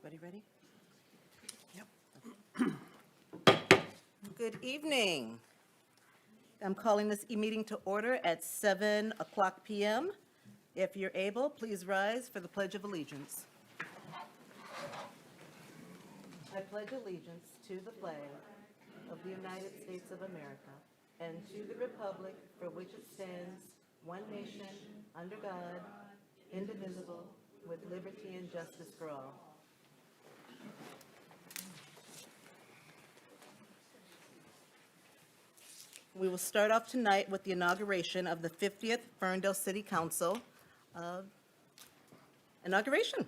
Ready? Yep. Good evening. I'm calling this meeting to order at 7 o'clock p.m. If you're able, please rise for the Pledge of Allegiance. I pledge allegiance to the flag of the United States of America and to the republic for which it stands, one nation, under God, indivisible, with liberty and justice for all. We will start off tonight with the inauguration of the 50th Ferndale City Council inauguration.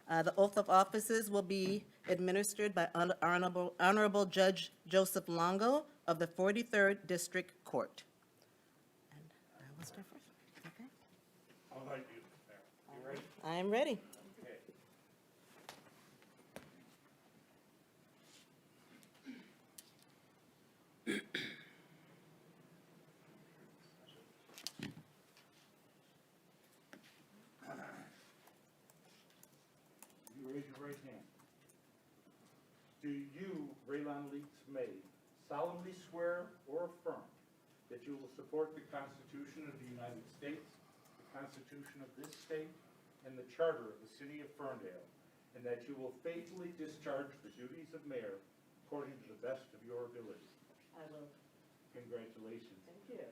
The oath of offices will be administered by Honorable Judge Joseph Longo of the 43rd District Court. And I will start first. Okay. All right, you ready? I am ready. Okay. You raise your right hand. Do you, Raylon Leaks May, solemnly swear or affirm that you will support the Constitution of the United States, the Constitution of this state, and the Charter of the City of Ferndale, and that you will faithfully discharge the duties of mayor according to the best of your ability? I will. Congratulations. Thank you.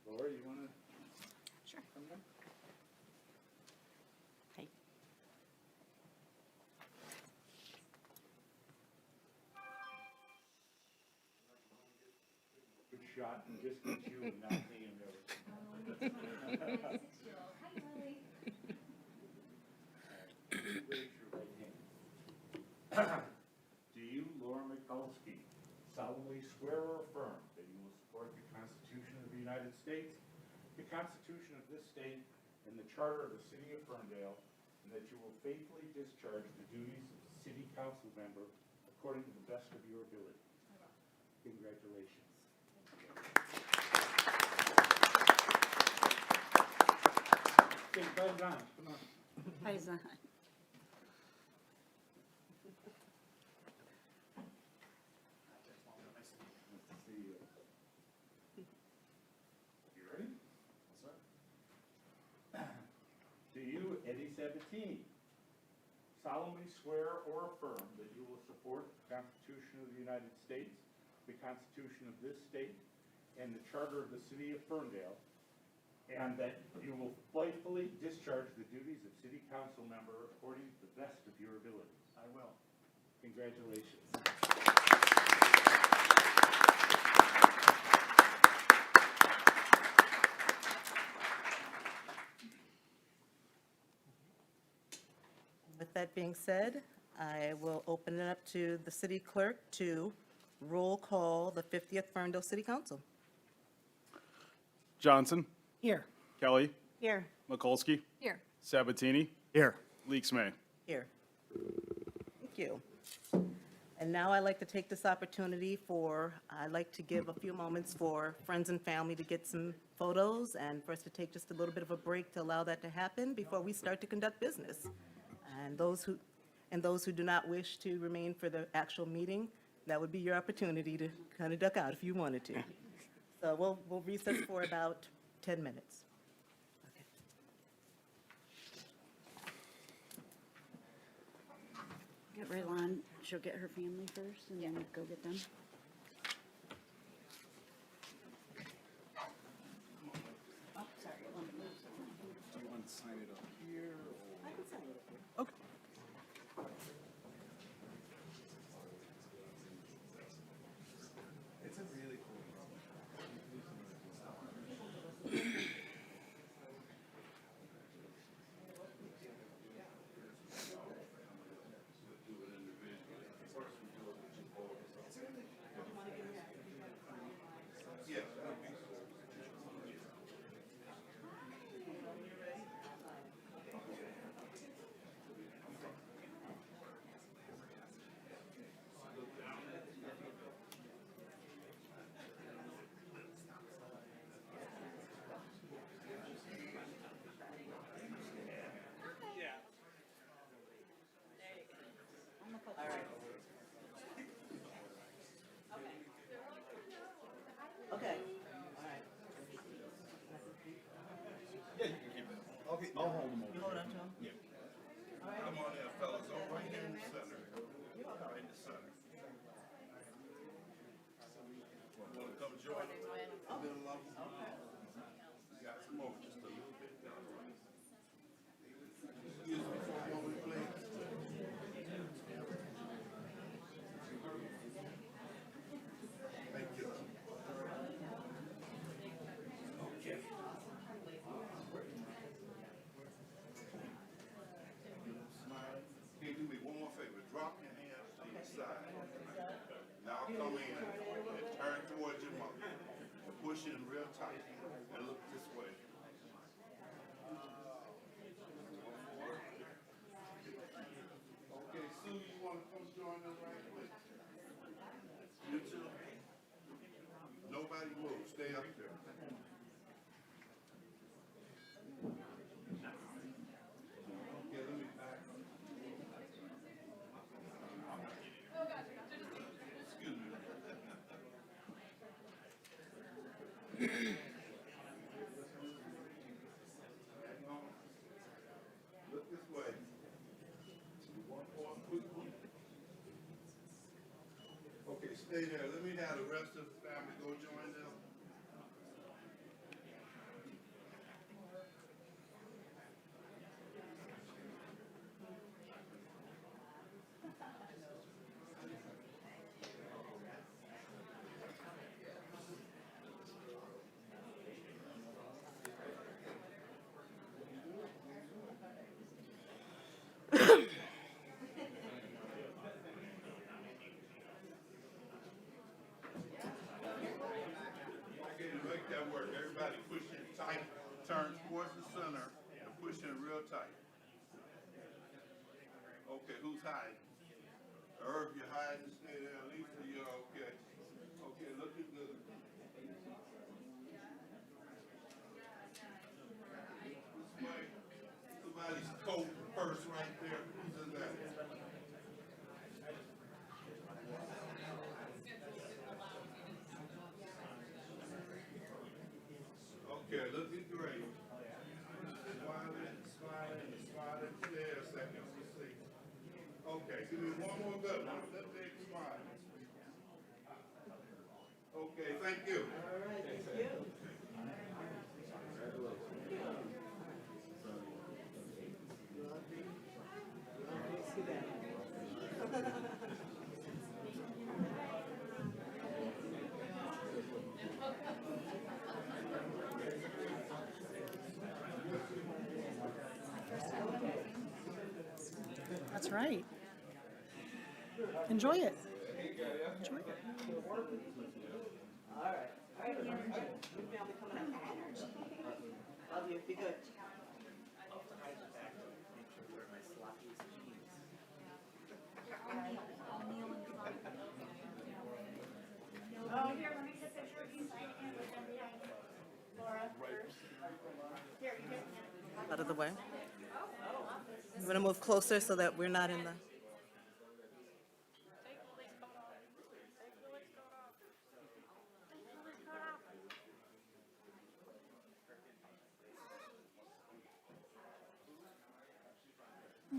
Laura, you want to? Sure. Come in? Hey. Good shot, and just get you and not me and everything. Raise your right hand. Do you, Laura Mikulski, solemnly swear or affirm that you will support the Constitution of the United States, the Constitution of this state, and the Charter of the City of Ferndale, and that you will faithfully discharge the duties of City Council member according to the best of your ability? Congratulations. Okay, bye, John. Come on. Hi, Zahn. Nice to see you. You ready? Do you, Eddie Sabatini, solemnly swear or affirm that you will support the Constitution of the United States, the Constitution of this state, and the Charter of the City of Ferndale, and that you will faithfully discharge the duties of City Council member according to the best of your abilities? I will. Congratulations. With that being said, I will open it up to the city clerk to roll call the 50th Ferndale City Council. Johnson, Here. Kelly, Here. Mikulski, Here. Sabatini, Here. Leaks May. Here. Thank you. And now I'd like to take this opportunity I'd like to give a few moments for friends and family to get some photos and for us to take just a little bit of a break to allow that to happen before we start to conduct business. And those who do not wish to remain for the actual meeting, that would be your opportunity to kind of duck out if you wanted to. So we'll recess for about 10 minutes. Okay. Get Raylon. She'll get her family first and then go get them. Oh, sorry. Do you want to sign it up here? I can sign it. Okay. It's a really cool problem. push in real tight and look this way. Okay, Sue, you want to come join us right quick? You too. Nobody move. Stay up there. Okay, let me back up. Excuse me. Look this way. One more quick one. Okay, stay there. Let me have the rest of the family go join them. Okay, to make that work, everybody push in tight, turn towards the center, and push in real tight. Okay, who's hiding? Herb, you're hiding, stay there. Lisa, you're okay. Okay, looking good. This way, somebody's coat, purse right there. Who's in that? Okay, looking great. Smiling, smiling, smiling. Stay a second, let's see. Okay, give me one more good one. That big smile. Okay, thank you. All right, thank you. See that? That's right. Enjoy it. Enjoy it. All right. All right, good family coming up. Love you, be good. Oh, here, let me get a picture of you signing in with them behind you. Laura, first. Here, you get it. Out of the way. I'm gonna move closer so that we're not in the.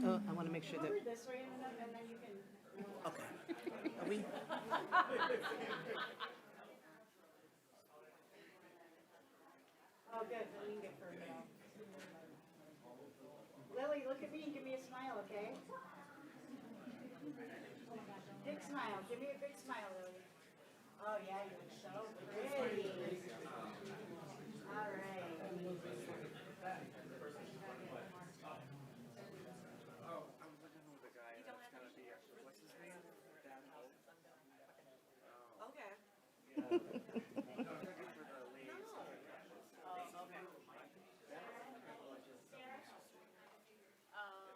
Oh, I wanna make sure that, This way and then you can. okay. Are we? Oh, good, then you can get Ferndale. Lily, look at me and give me a smile, okay? Big smile, give me a big smile, Lily. Oh, yeah, you look so pretty. All right. Oh, I'm looking with the guy that's gonna be, what's his name? Dan Hope. Okay. Yeah. No, I'm looking for the ladies.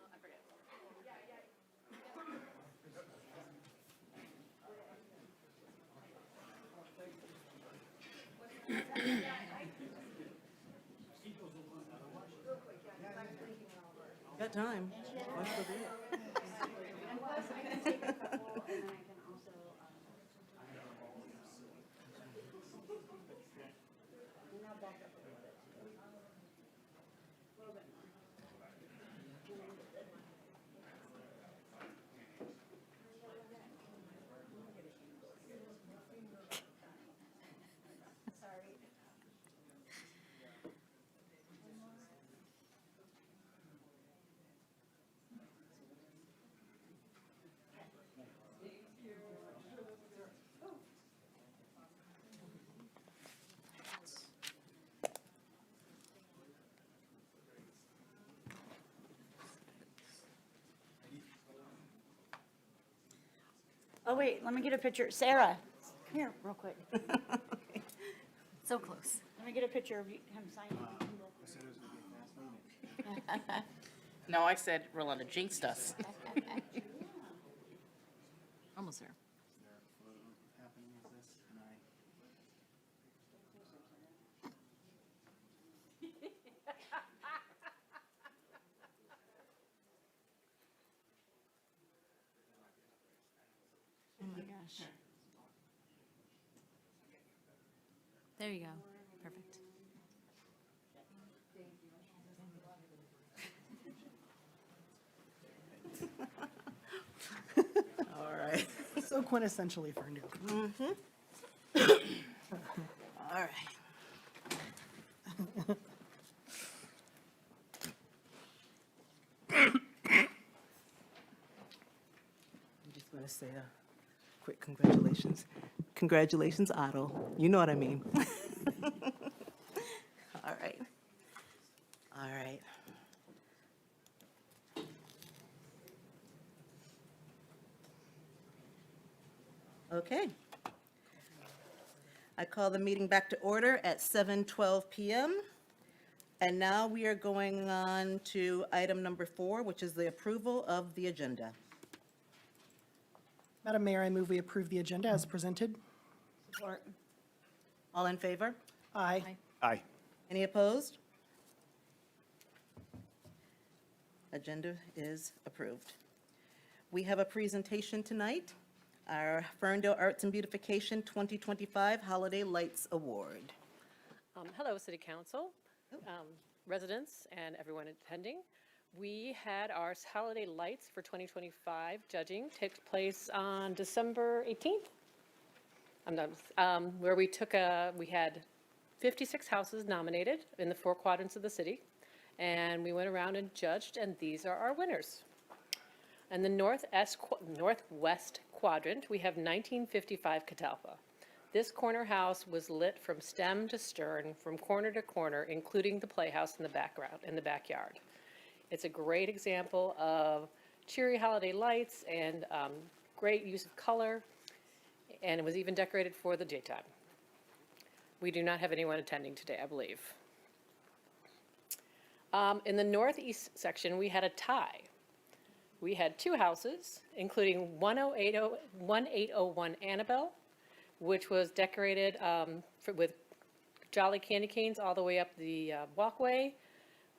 I forget. Got time. Watch the video. And plus, I can take a couple, and then I can also, and I'll back up a little bit. A little bit more. Sorry. Oh, wait, let me get a picture. Sarah, come here real quick. So close. Let me get a picture of him signing. No, I said Rolanda jinxed us. Almost there. Oh my gosh. There you go. Perfect. All right. So quintessentially Ferndale. All right. I'm just going to say a quick congratulations. Congratulations, Otto. You know what I mean. All right. All right. Okay. I call the meeting back to order at 7:12 PM. And now we are going on to item number 4, which is the approval of the agenda. Madam Mayor, I move we approve the agenda as presented. Support. All in favor? Aye. Aye. Any opposed? Agenda is approved. We have a presentation tonight, our Ferndale Arts and Beautification 2025 Holiday Lights Award. Hello, City Council, residents, and everyone attending. We had our holiday lights for 2025 judging take place on December 18th. Where we had 56 houses nominated in the 4 quadrants of the city, and we went around and judged, and these are our winners. In the northwest quadrant, we have 1955 Catalpa. This corner house was lit from stem to stern, from corner to corner, including the playhouse in the backyard. It's a great example of cheery holiday lights and great use of color, and it was even decorated for the daytime. We do not have anyone attending today, I believe. In the northeast section, we had a tie. We had 2 houses, including 1801 Annabelle, which was decorated with jolly candy canes all the way up the walkway.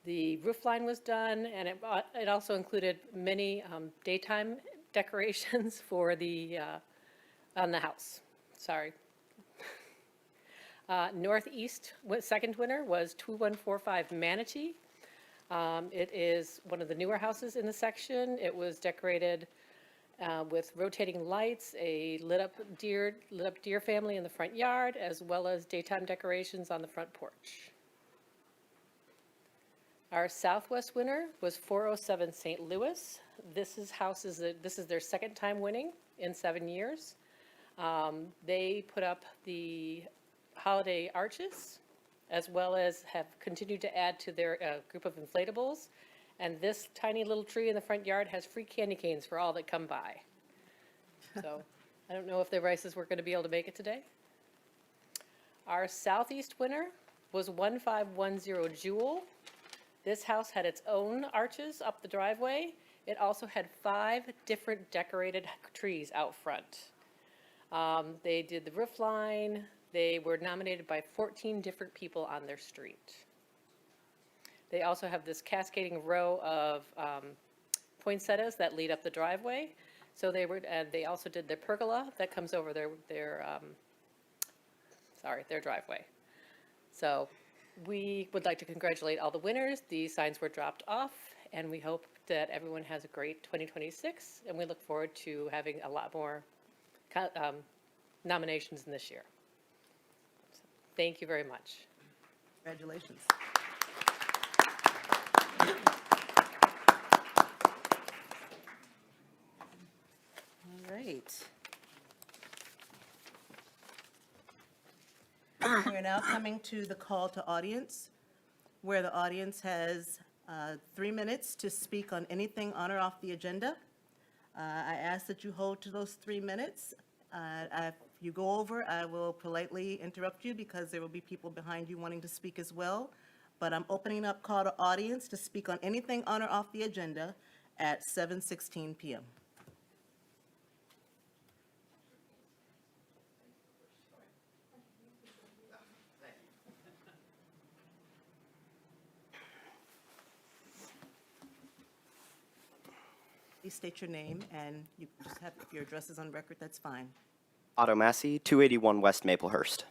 The roof line was done, and it also included many daytime decorations for on the house. Sorry. Northeast, second winner was 2145 Manatee. It is one of the newer houses in the section. It was decorated with rotating lights, a lit up deer family in the front yard, as well as daytime decorations on the front porch. Our southwest winner was 407 St. Louis. This is their second time winning in 7 years. They put up the holiday arches, as well as have continued to add to their group of inflatables. And this tiny little tree in the front yard has free candy canes for all that come by. So I don't know if the Rices were going to be able to make it today. Our southeast winner was 1510 Jewel. This house had its own arches up the driveway. It also had 5 different decorated trees out front. They did the roof line. They were nominated by 14 different people on their street. They also have this cascading row of poinsettias that lead up the driveway. So they also did their pergola that comes over their driveway. So we would like to congratulate all the winners. The signs were dropped off, and we hope that everyone has a great 2026, and we look forward to having a lot more nominations in this year. So, thank you very much. Congratulations. All right. We are now coming to the call to audience, where the audience has 3 minutes to speak on anything on or off the agenda. I ask that you hold to those 3 minutes. you go over, I will politely interrupt you because there will be people behind you wanting to speak as well. But I'm opening up call to audience to speak on anything on or off the agenda at 7:16 PM. Please state your name, and you just have, if your address is on record, that's fine. Otto Massey, 281 West Maplehurst.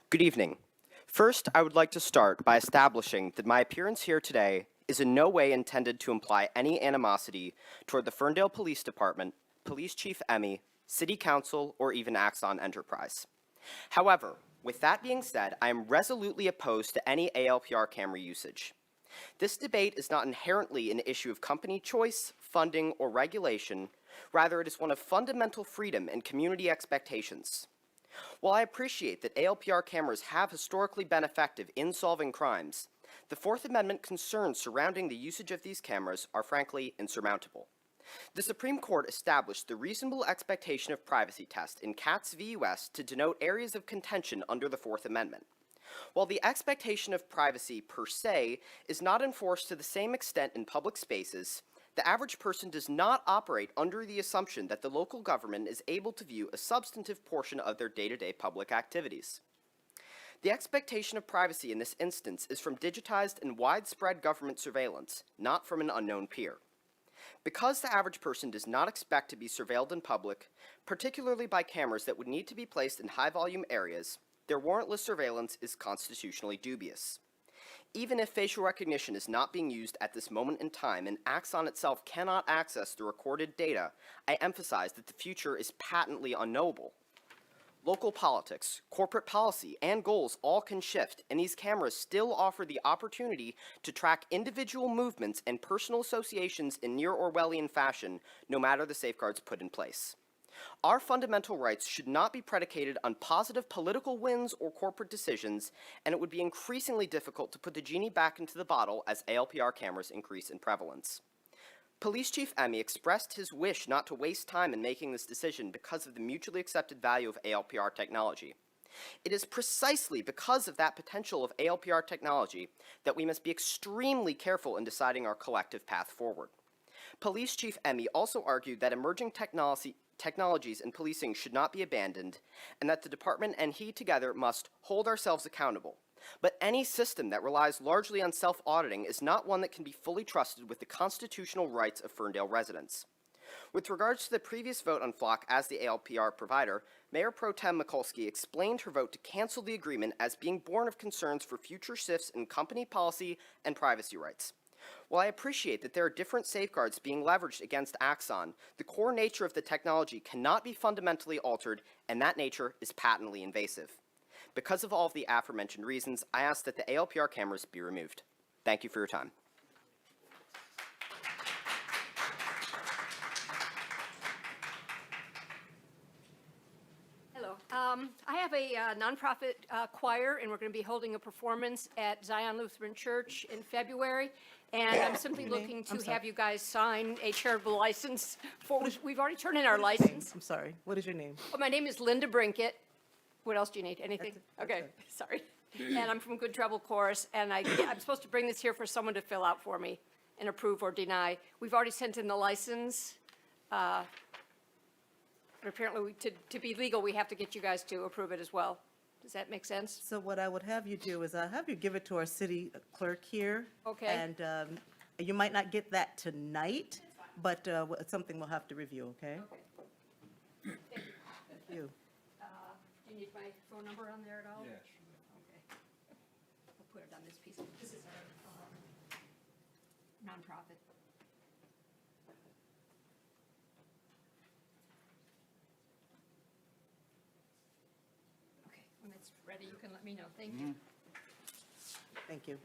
Good evening. First, I would like to start by establishing that my appearance here today is in no way intended to imply any animosity toward the Ferndale Police Department, Police Chief Emmy, City Council, or even Axon Enterprise. However, with that being said, I am resolutely opposed to any ALPR camera usage. This debate is not inherently an issue of company choice, funding, or regulation. Rather, it is one of fundamental freedom and community expectations. While I appreciate that ALPR cameras have historically been effective in solving crimes, the Fourth Amendment concerns surrounding the usage of these cameras are frankly insurmountable. The Supreme Court established the reasonable expectation of privacy test in Katz v. U.S. to denote areas of contention under the Fourth Amendment. While the expectation of privacy per se is not enforced to the same extent in public spaces, the average person does not operate under the assumption that the local government is able to view a substantive portion of their day-to-day public activities. The expectation of privacy in this instance is from digitized and widespread government surveillance, not from an unknown peer. Because the average person does not expect to be surveilled in public, particularly by cameras that would need to be placed in high-volume areas, their warrantless surveillance is constitutionally dubious. Even if facial recognition is not being used at this moment in time and Axon itself cannot access the recorded data, I emphasize that the future is patently unknowable. Local politics, corporate policy, and goals all can shift, and these cameras still offer the opportunity to track individual movements and personal associations in near Orwellian fashion, no matter the safeguards put in place. Our fundamental rights should not be predicated on positive political wins or corporate decisions, and it would be increasingly difficult to put the genie back into the bottle as ALPR cameras increase in prevalence. Police Chief Emmy expressed his wish not to waste time in making this decision because of the mutually accepted value of ALPR technology. It is precisely because of that potential of ALPR technology that we must be extremely careful in deciding our collective path forward. Police Chief Emmy also argued that emerging technologies in policing should not be abandoned, and that the department and he together must hold ourselves accountable. But any system that relies largely on self-auditing is not one that can be fully trusted with the constitutional rights of Ferndale residents. With regards to the previous vote on Flock as the ALPR provider, Mayor Pro Tem Mikulski explained her vote to cancel the agreement as being born of concerns for future shifts in company policy and privacy rights. While I appreciate that there are different safeguards being leveraged against Axon, the core nature of the technology cannot be fundamentally altered, and that nature is patently invasive. Because of all of the aforementioned reasons, I ask that the ALPR cameras be removed. Thank you for your time. Hello. I have a nonprofit choir, and we're going to be holding a performance at Zion Lutheran Church in February. And I'm simply looking to have you guys sign a charitable license for, we've already turned in our license. I'm sorry, what is your name? Oh, my name is Linda Brinkett. What else do you need? Anything? That's Okay, it. sorry. And I'm from Good Trouble Chorus, and I'm supposed to bring this here for someone to fill out for me and approve or deny. We've already sent in the license. But apparently, to be legal, we have to get you guys to approve it as well. Does that make sense? So what I would have you do is I'll have you give it to our city clerk here. Okay. And you might not get that tonight, but it's something we'll have to review, okay? Thank you. Do you need my phone number on there at all? Yeah, sure. Okay. We'll put it on this piece. This is our nonprofit. Okay, when it's ready, you can let me know. Thank you. Thank you.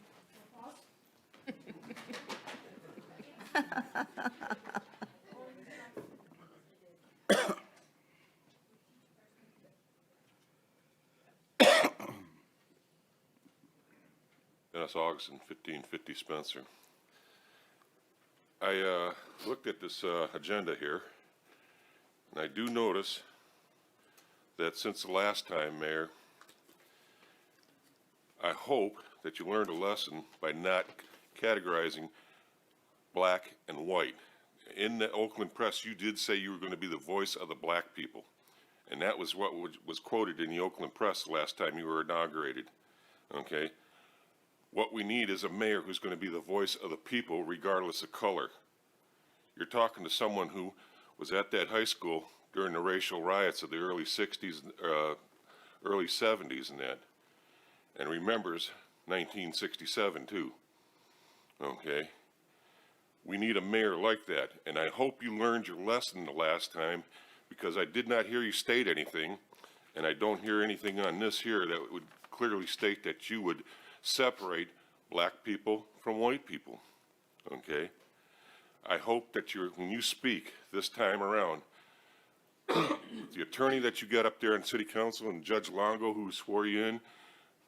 Dennis Augustin, 1550 Spencer. I looked at this agenda here, and I do notice that since the last time, Mayor, I hope that you learned a lesson by not categorizing black and white. In the Oakland Press, you did say you were going to be the voice of the black people. And that was what was quoted in the Oakland Press the last time you were inaugurated, okay? What we need is a mayor who's going to be the voice of the people regardless of color. You're talking to someone who was at that high school during the racial riots of the early 60s, early 70s and that, and remembers 1967 too, okay? We need a mayor like that, and I hope you learned your lesson the last time, because I did not hear you state anything, and I don't hear anything on this here that would clearly state that you would separate black people from white people, okay? I hope that when you speak this time around, the attorney that you got up there in city council and Judge Longo who swore you in,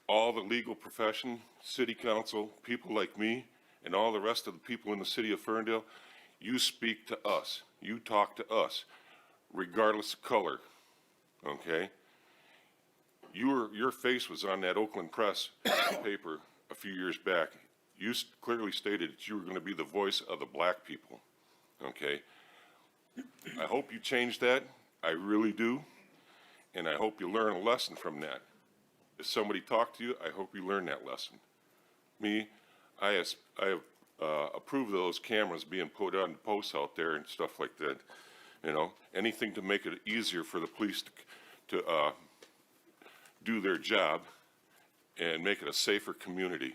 all the legal profession, city council, people like me, and all the rest of the people in the city of Ferndale, you speak to us. You talk to us, regardless of color, okay? Your face was on that Oakland Press paper a few years back. You clearly stated that you were going to be the voice of the black people, okay? I hope you change that. I really do. And I hope you learn a lesson from that. If somebody talked to you, I hope you learn that lesson. Me, I have approved those cameras being put on posts out there and stuff like that. You know, anything to make it easier for the police to do their job and make it a safer community.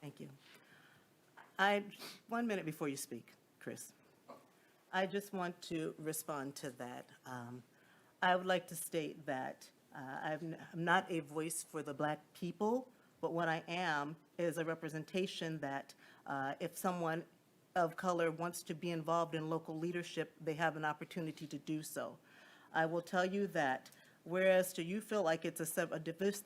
Thank you. 1 minute before you speak, Chris. I just want to respond to that. I would like to state that I'm not a voice for the black people, but what I am is a representation that if someone of color wants to be involved in local leadership, they have an opportunity to do so. I will tell you that whereas you feel like it's a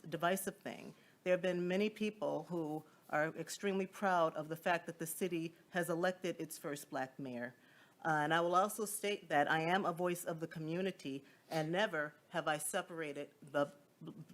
divisive thing, there have been many people who are extremely proud of the fact that the city has elected its first black mayor. And I will also state that I am a voice of the community, and never have I separated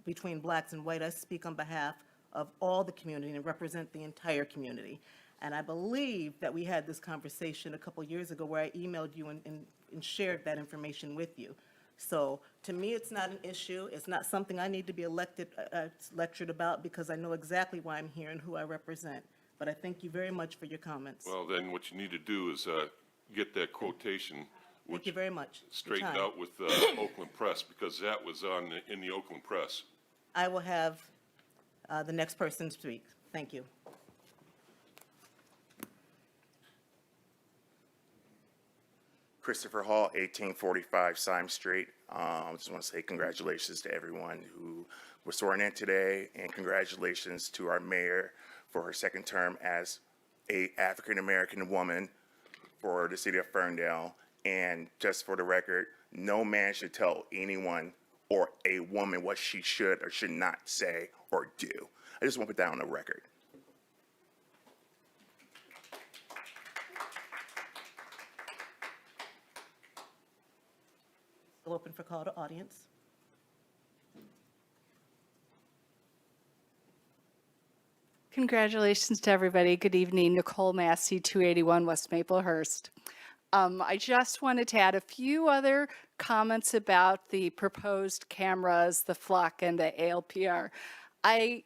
between blacks and white. I speak on behalf of all the community and represent the entire community. And I believe that we had this conversation a couple years ago where I emailed you and shared that information with you. So to me, it's not an issue. It's not something I need to be lectured about, because I know exactly why I'm here and who I represent. But I thank you very much for your comments. Well, then what you need to do is get that quotation. Thank you very much. Straightened out with the Oakland Press, because that was in the Oakland Press. I will have the next person speak. Thank you. Christopher Hall, 1845 Symes Street. I just want to say congratulations to everyone who was sworn in today, and congratulations to our mayor for her second term as a African-American woman for the city of Ferndale. And just for the record, no man should tell anyone or a woman what she should or should not say or do. I just want to put that on the record. Still open for call to audience. Congratulations to everybody. Good evening. Nicole Massey, 281 West Maplehurst. I just wanted to add a few other comments about the proposed cameras, the FLUC and the ALPR. I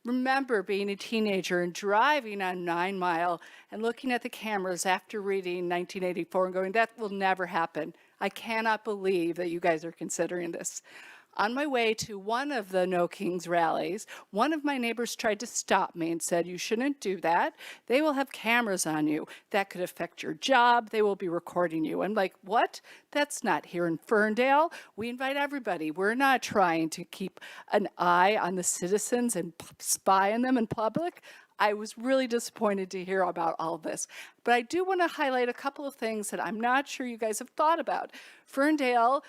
remember being a teenager and driving on 9 Mile and looking at the cameras after reading 1984 and going, that will never happen. I cannot believe that you guys are considering this. On my way to one of the No Kings rallies, one of my neighbors tried to stop me and said, you shouldn't do that. They will have cameras on you. That could affect your job. They will be recording you. I'm like, what? That's not here in Ferndale. We invite everybody. We're not trying to keep an eye on the citizens and spy on them in public. I was really disappointed to hear about all this. But I do want to highlight a couple of things that I'm not sure you guys have thought about. Ferndale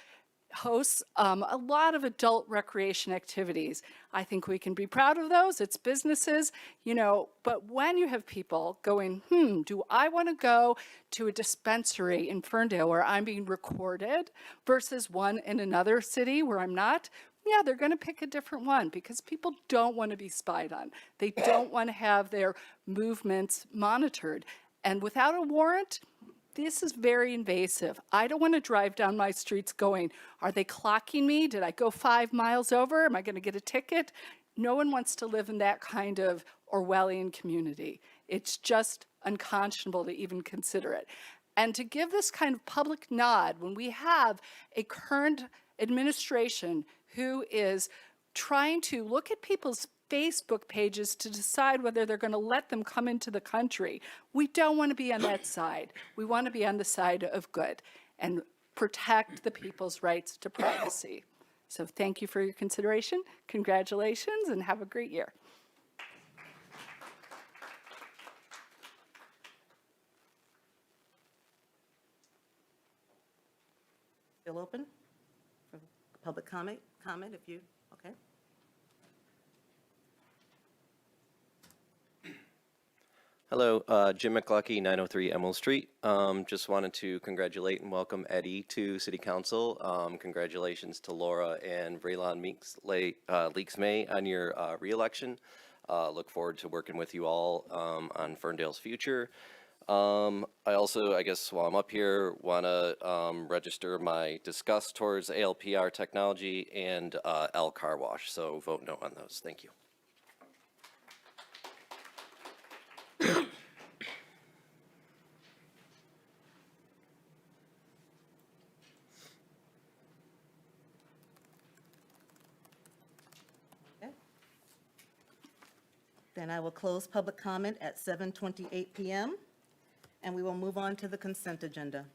hosts a lot of adult recreation activities. I think we can be proud of those. It's businesses, but when you have people going, do I want to go to a dispensary in Ferndale where I'm being recorded versus one in another city where I'm not? Yeah, they're going to pick a different one because people don't want to be spied on. They don't want to have their movements monitored. And without a warrant, this is very invasive. I don't want to drive down my streets going, are they clocking me? Did I go 5 miles over? Am I going to get a ticket? No one wants to live in that kind of Orwellian community. It's just unconscionable to even consider it. And to give this kind of public nod when we have a current administration who is trying to look at people's Facebook pages to decide whether they're going to let them come into the country. We don't want to be on that side. We want to be on the side of good and protect the people's rights to privacy. So thank you for your consideration. Congratulations and have a great year. Still open for public comment if you, okay. Hello, Jim McLucky, 903 Emerald Street. Just wanted to congratulate and welcome Eddie to City Council. Congratulations to Laura and Braylon Leaks May on your re-election. Look forward to working with you all on Ferndale's future. I also, I guess while I'm up here, want to register my disgust towards ALPR technology and L Car Wash, so vote no on those. Thank you. Okay. Then I will close public comment at 7:28 p.m. and we will move on to the consent agenda.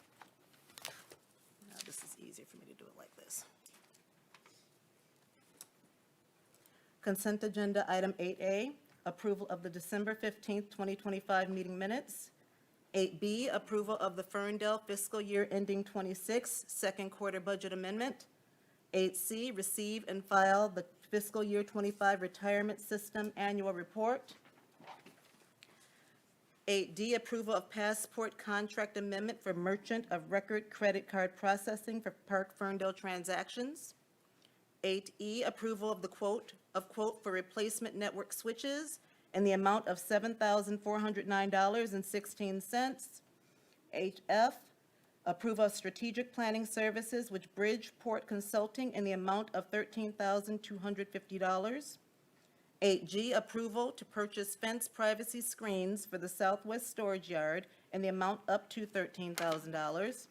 Now, this is easier for me to do it like this. Consent agenda item 8A, approval of the December 15th, 2025 meeting minutes. 8B, approval of the Ferndale fiscal year ending 26 second quarter budget amendment. 8C, receive and file the fiscal year 25 retirement system annual report. 8D, approval of passport contract amendment for merchant of record credit card processing for Park Ferndale transactions. 8E, approval of the quote for replacement network switches in the amount of $7,409.16. 8F, approval of strategic planning services with Bridgeport Consulting in the amount of $13,250. 8G, approval to purchase fence privacy screens for the Southwest Storage Yard in the amount up to $13,000.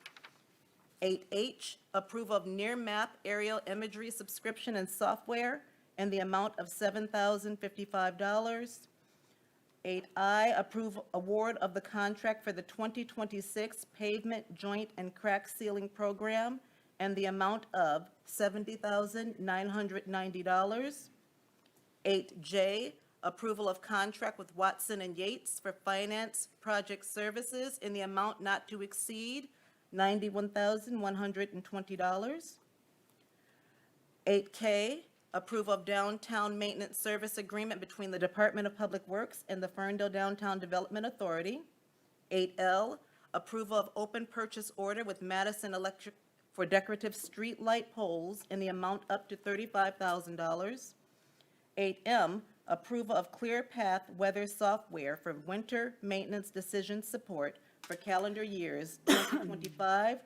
8H, approval of near map aerial imagery subscription and software in the amount of $7,055. 8I, approve award of the contract for the 2026 pavement joint and crack sealing program and the amount of $70,990. 8J, approval of contract with Watson and Yates for finance project services in the amount not to exceed $91,120. 8K, approval of downtown maintenance service agreement between the Department of Public Works and the Ferndale Downtown Development Authority. 8L, approval of open purchase order with Madison Electric for decorative street light poles in the amount up to $35,000. 8M, approval of ClearPath weather software for winter maintenance decision support for calendar years 2025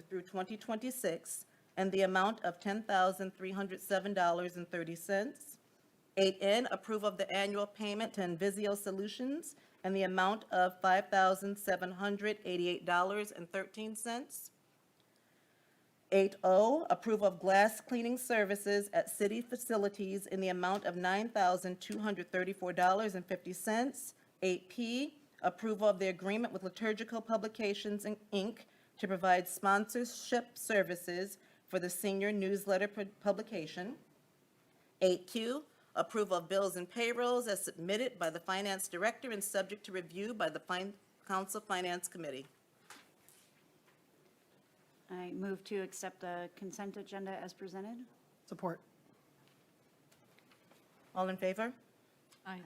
through 2026, and the amount of $10,307.30. 8N, approval of the annual payment to Invisio Solutions and the amount of $5,788.13. 8O, approval of glass cleaning services at city facilities in the amount of $9,234.50. 8P, approval of the agreement with Liturgical Publications, Inc. to provide sponsorship services for the senior newsletter publication. 8Q, approval of bills and payrolls as submitted by the Finance Director and subject to review by the Council Finance Committee. I move to accept the consent agenda as presented. Support. All in favor? Aye.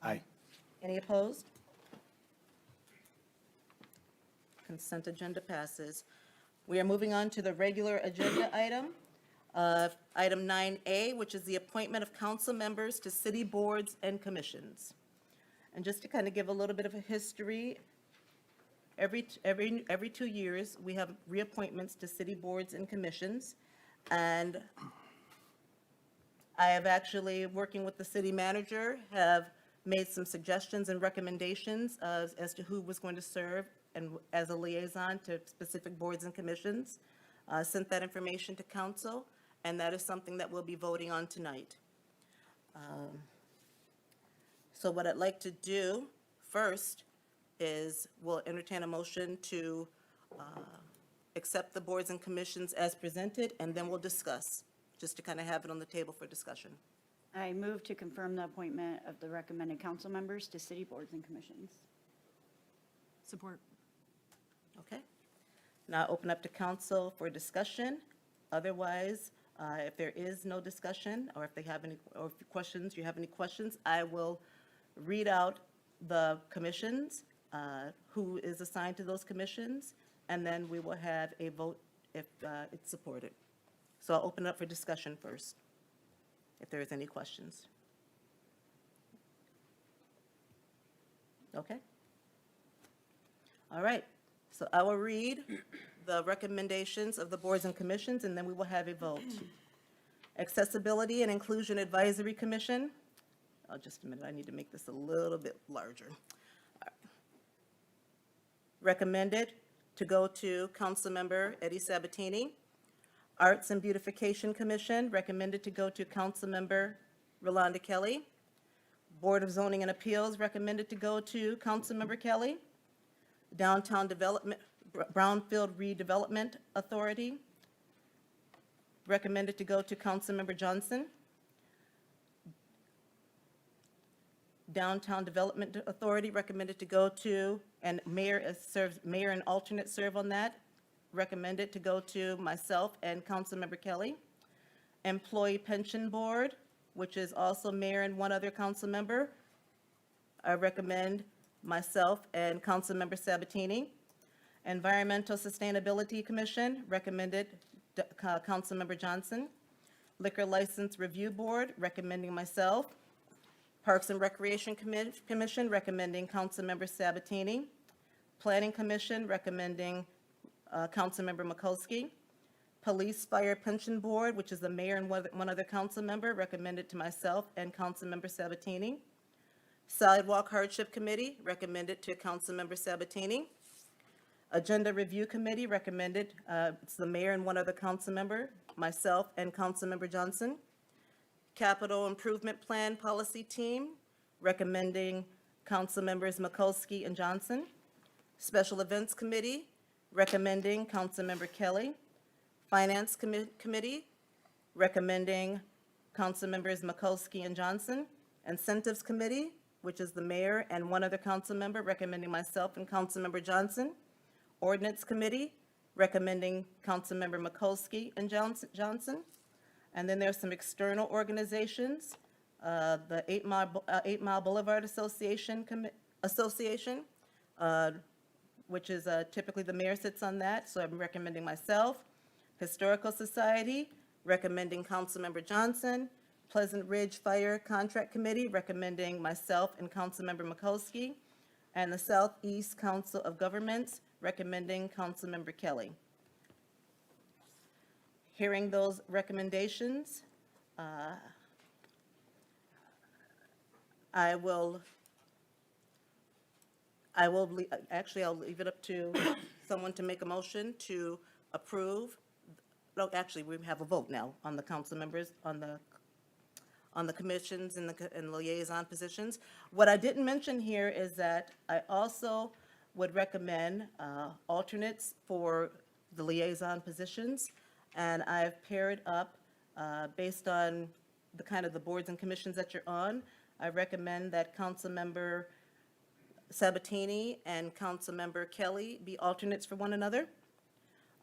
Aye. Any opposed? Consent agenda passes. We are moving on to the regular agenda item. Item 9A, which is the appointment of council members to city boards and commissions. And just to kind of give a little bit of a history, every 2 years, we have reappointments to city boards and commissions. And I have actually, working with the city manager, have made some suggestions and recommendations as to who was going to serve and as a liaison to specific boards and commissions. Sent that information to council, and that is something that we'll be voting on tonight. So what I'd like to do first is we'll entertain a motion to accept the boards and commissions as presented, and then we'll discuss, just to kind of have it on the table for discussion. I move to confirm the appointment of the recommended council members to city boards and commissions. Support. Okay? Now open up to council for discussion. Otherwise, if there is no discussion, or if they have any, or if questions, you have any questions, I will read out the commissions, who is assigned to those commissions, and then we will have a vote if it's supported. So I'll open it up for discussion first, if there is any questions. Okay? All right, so I will read the recommendations of the boards and commissions, and then we will have a vote. Accessibility and Inclusion Advisory Commission. Oh, just a minute, I need to make this a little bit larger. All right. Recommended to go to Councilmember Eddie Sabatini. Arts and Beautification Commission, recommended to go to Councilmember Rolanda Kelly. Board of Zoning and Appeals, recommended to go to Councilmember Kelly. Downtown Development, Brownfield Redevelopment Authority, recommended to go to Councilmember Johnson. Downtown Development Authority, recommended to go to, and mayor and alternate serve on that, recommended to go to myself and Councilmember Kelly. Employee Pension Board, which is also mayor and one other council member, I recommend myself and Councilmember Sabatini. Environmental Sustainability Commission, recommended Councilmember Johnson. Liquor License Review Board, recommending myself. Parks and Recreation Commission, recommending Councilmember Sabatini. Planning Commission, recommending Councilmember Mikulski. Police Fire Pension Board, which is the mayor and one other council member, recommended to myself and Councilmember Sabatini. Sidewalk Hardship Committee, recommended to Councilmember Sabatini. Agenda Review Committee, recommended, it's the mayor and one other council member, myself and Councilmember Johnson. Capital Improvement Plan Policy Team, recommending Councilmembers Mikulski and Johnson. Special Events Committee, recommending Councilmember Kelly. Finance Committee, recommending Councilmembers Mikulski and Johnson. Incentives Committee, which is the mayor and one other council member, recommending myself and Councilmember Johnson. Ordinance Committee, recommending Councilmember Mikulski and Johnson. And then there's some external organizations, the 8 Mile Boulevard Association, which is typically the mayor sits on that, so I'm recommending myself. Historical Society, recommending Councilmember Johnson. Pleasant Ridge Fire Contract Committee, recommending myself and Councilmember Mikulski. And the Southeast Council of Governments, recommending Councilmember Kelly. Hearing those recommendations, I'll leave it up to someone to make a motion to approve. No, actually, we have a vote now on the council members, on the commissions and the liaison positions. What I didn't mention here is that I also would recommend alternates for the liaison positions. And I've paired up, based on the kind of the boards and commissions that you're on, I recommend that Councilmember Sabatini and Councilmember Kelly be alternates for one another.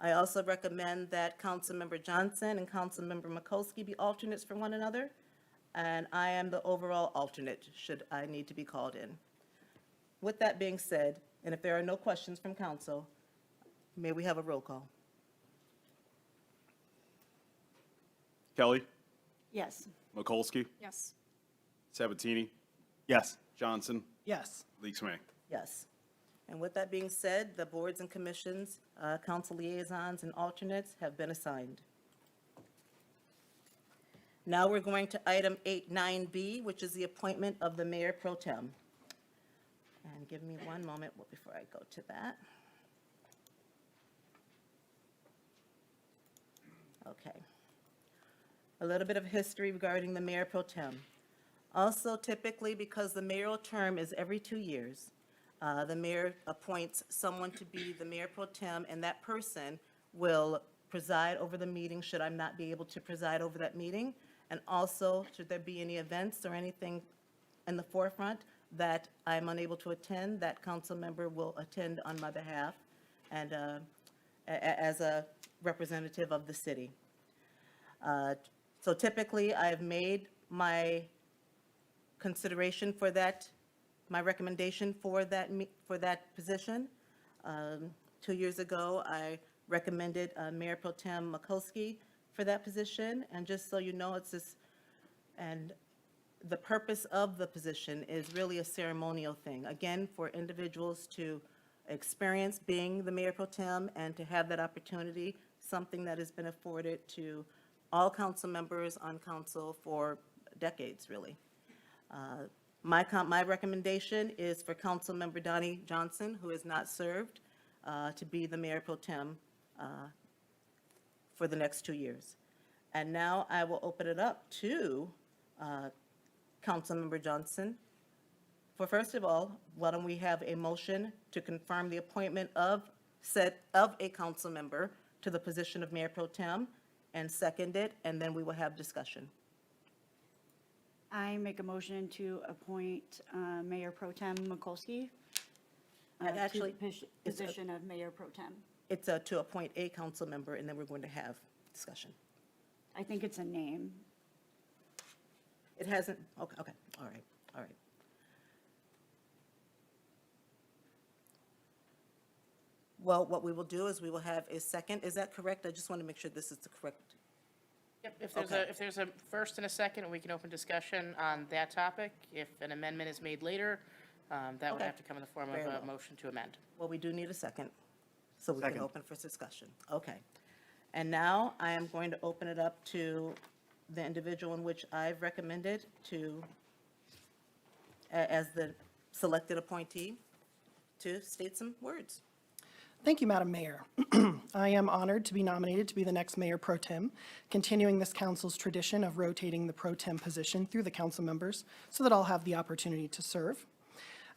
I also recommend that Councilmember Johnson and Councilmember Mikulski be alternates for one another, and I am the overall alternate, should I need to be called in. With that being said, and if there are no questions from council, may we have a roll call? Kelly, Yes. Mikulski, Yes. Sabatini, Yes. Johnson, Yes. Leaks May. Yes. And with that being said, the boards and commissions, council liaisons and alternates have been assigned. Now we're going to item 8.9B, which is the appointment of the mayor pro tem. And give me one moment before I go to that. Okay. A little bit of history regarding the mayor pro tem. Also, typically, because the mayoral term is every 2 years, the mayor appoints someone to be the mayor pro tem, and that person will preside over the meeting should I not be able to preside over that meeting. And also, should there be any events or anything in the forefront that I'm unable to attend, that council member will attend on my behalf and as a representative of the city. So typically, I've made my consideration for that, my recommendation for that position. 2 years ago, I recommended Mayor Pro Tem Mikulski for that position, and just so you know, it's this, and the purpose of the position is really a ceremonial thing, again, for individuals to experience being the Mayor Pro Tem and to have that opportunity, something that has been afforded to all council members on council for decades, really. My recommendation is for Councilmember Donnie Johnson, who has not served, to be the Mayor Pro Tem for the next 2 years. And now I will open it up to Councilmember Johnson. For first of all, why don't we have a motion to confirm the appointment of a council member to the position of Mayor Pro Tem, and second it, and then we will have discussion. I make a motion to appoint Mayor Pro Tem Mikulski And to actually, the it's a- position of Mayor Pro Tem. It's to appoint a council member, and then we're going to have discussion. I think it's a name. It hasn't, okay, all right, all right. Well, what we will do is we will have a second, is that correct? I just want to make sure this is the correct. Yep, Okay. if there's a first and a second, we can open discussion on that topic. If an amendment is made later, that would Okay. have to come in the form of Very a well. motion to amend. Well, we do need a second, so we can Second. open for discussion. Okay. And now I am going to open it up to the individual in which I've recommended to, as the selected appointee, to state some words. Thank you, Madam Mayor. I am honored to be nominated to be the next Mayor Pro Tem, continuing this council's tradition of rotating the Pro Tem position through the council members so that all have the opportunity to serve.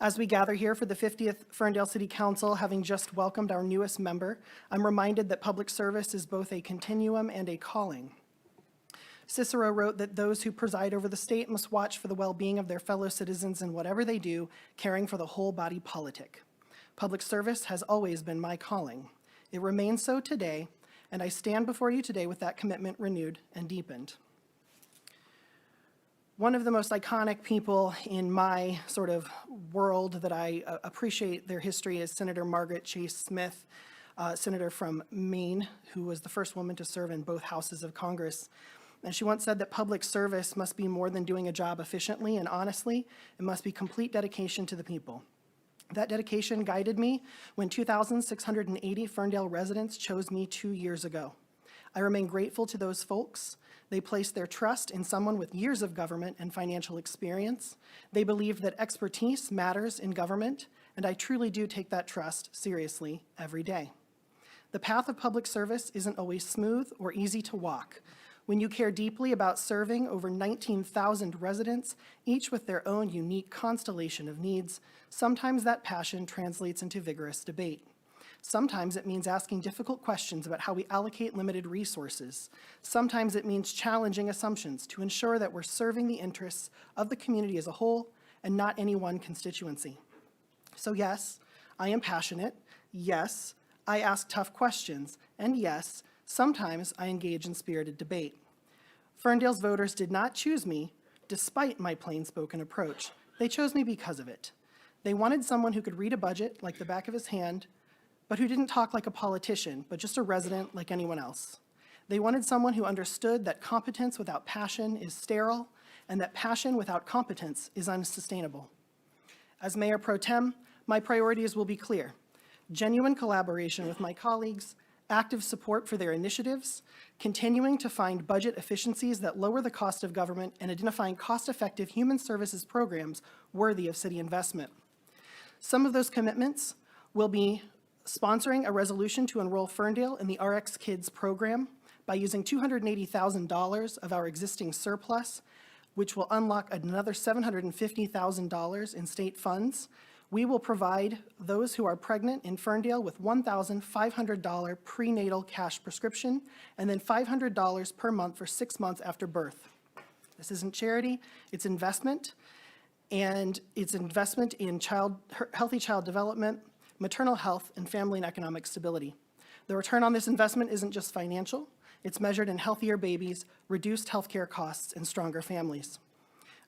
As we gather here for the 50th Ferndale City Council, having just welcomed our newest member, I'm reminded that public service is both a continuum and a calling. Cicero wrote that those who preside over the state must watch for the well-being of their fellow citizens in whatever they do, caring for the whole body politic. Public service has always been my calling. It remains so today, and I stand before you today with that commitment renewed and deepened. One of the most iconic people in my sort of world that I appreciate their history is Senator Margaret Chase Smith, senator from Maine, who was the first woman to serve in both houses of Congress. And she once said that public service must be more than doing a job efficiently and honestly. It must be complete dedication to the people. That dedication guided me when 2,680 Ferndale residents chose me 2 years ago. I remain grateful to those folks. They placed their trust in someone with years of government and financial experience. They believe that expertise matters in government, and I truly do take that trust seriously every day. The path of public service isn't always smooth or easy to walk. When you care deeply about serving over 19,000 residents, each with their own unique constellation of needs, sometimes that passion translates into vigorous debate. Sometimes it means asking difficult questions about how we allocate limited resources. Sometimes it means challenging assumptions to ensure that we're serving the interests of the community as a whole and not any one constituency. So yes, I am passionate. Yes, I ask tough questions, and yes, sometimes I engage in spirited debate. Ferndale's voters did not choose me despite my plain-spoken approach. They chose me because of it. They wanted someone who could read a budget like the back of his hand, but who didn't talk like a politician, but just a resident like anyone else. They wanted someone who understood that competence without passion is sterile, and that passion without competence is unsustainable. As Mayor Pro Tem, my priorities will be clear: genuine collaboration with my colleagues, active support for their initiatives, continuing to find budget efficiencies that lower the cost of government, and identifying cost-effective human services programs worthy of city investment. Some of those commitments will be sponsoring a resolution to enroll Ferndale in the RX Kids program by using $280,000 of our existing surplus, which will unlock another $750,000 in state funds. We will provide those who are pregnant in Ferndale with $1,500 prenatal cash prescription, and then $500 per month for 6 months after birth. This isn't charity, it's investment, and it's investment in healthy child development, maternal health, and family and economic stability. The return on this investment isn't just financial, it's measured in healthier babies, reduced healthcare costs, and stronger families.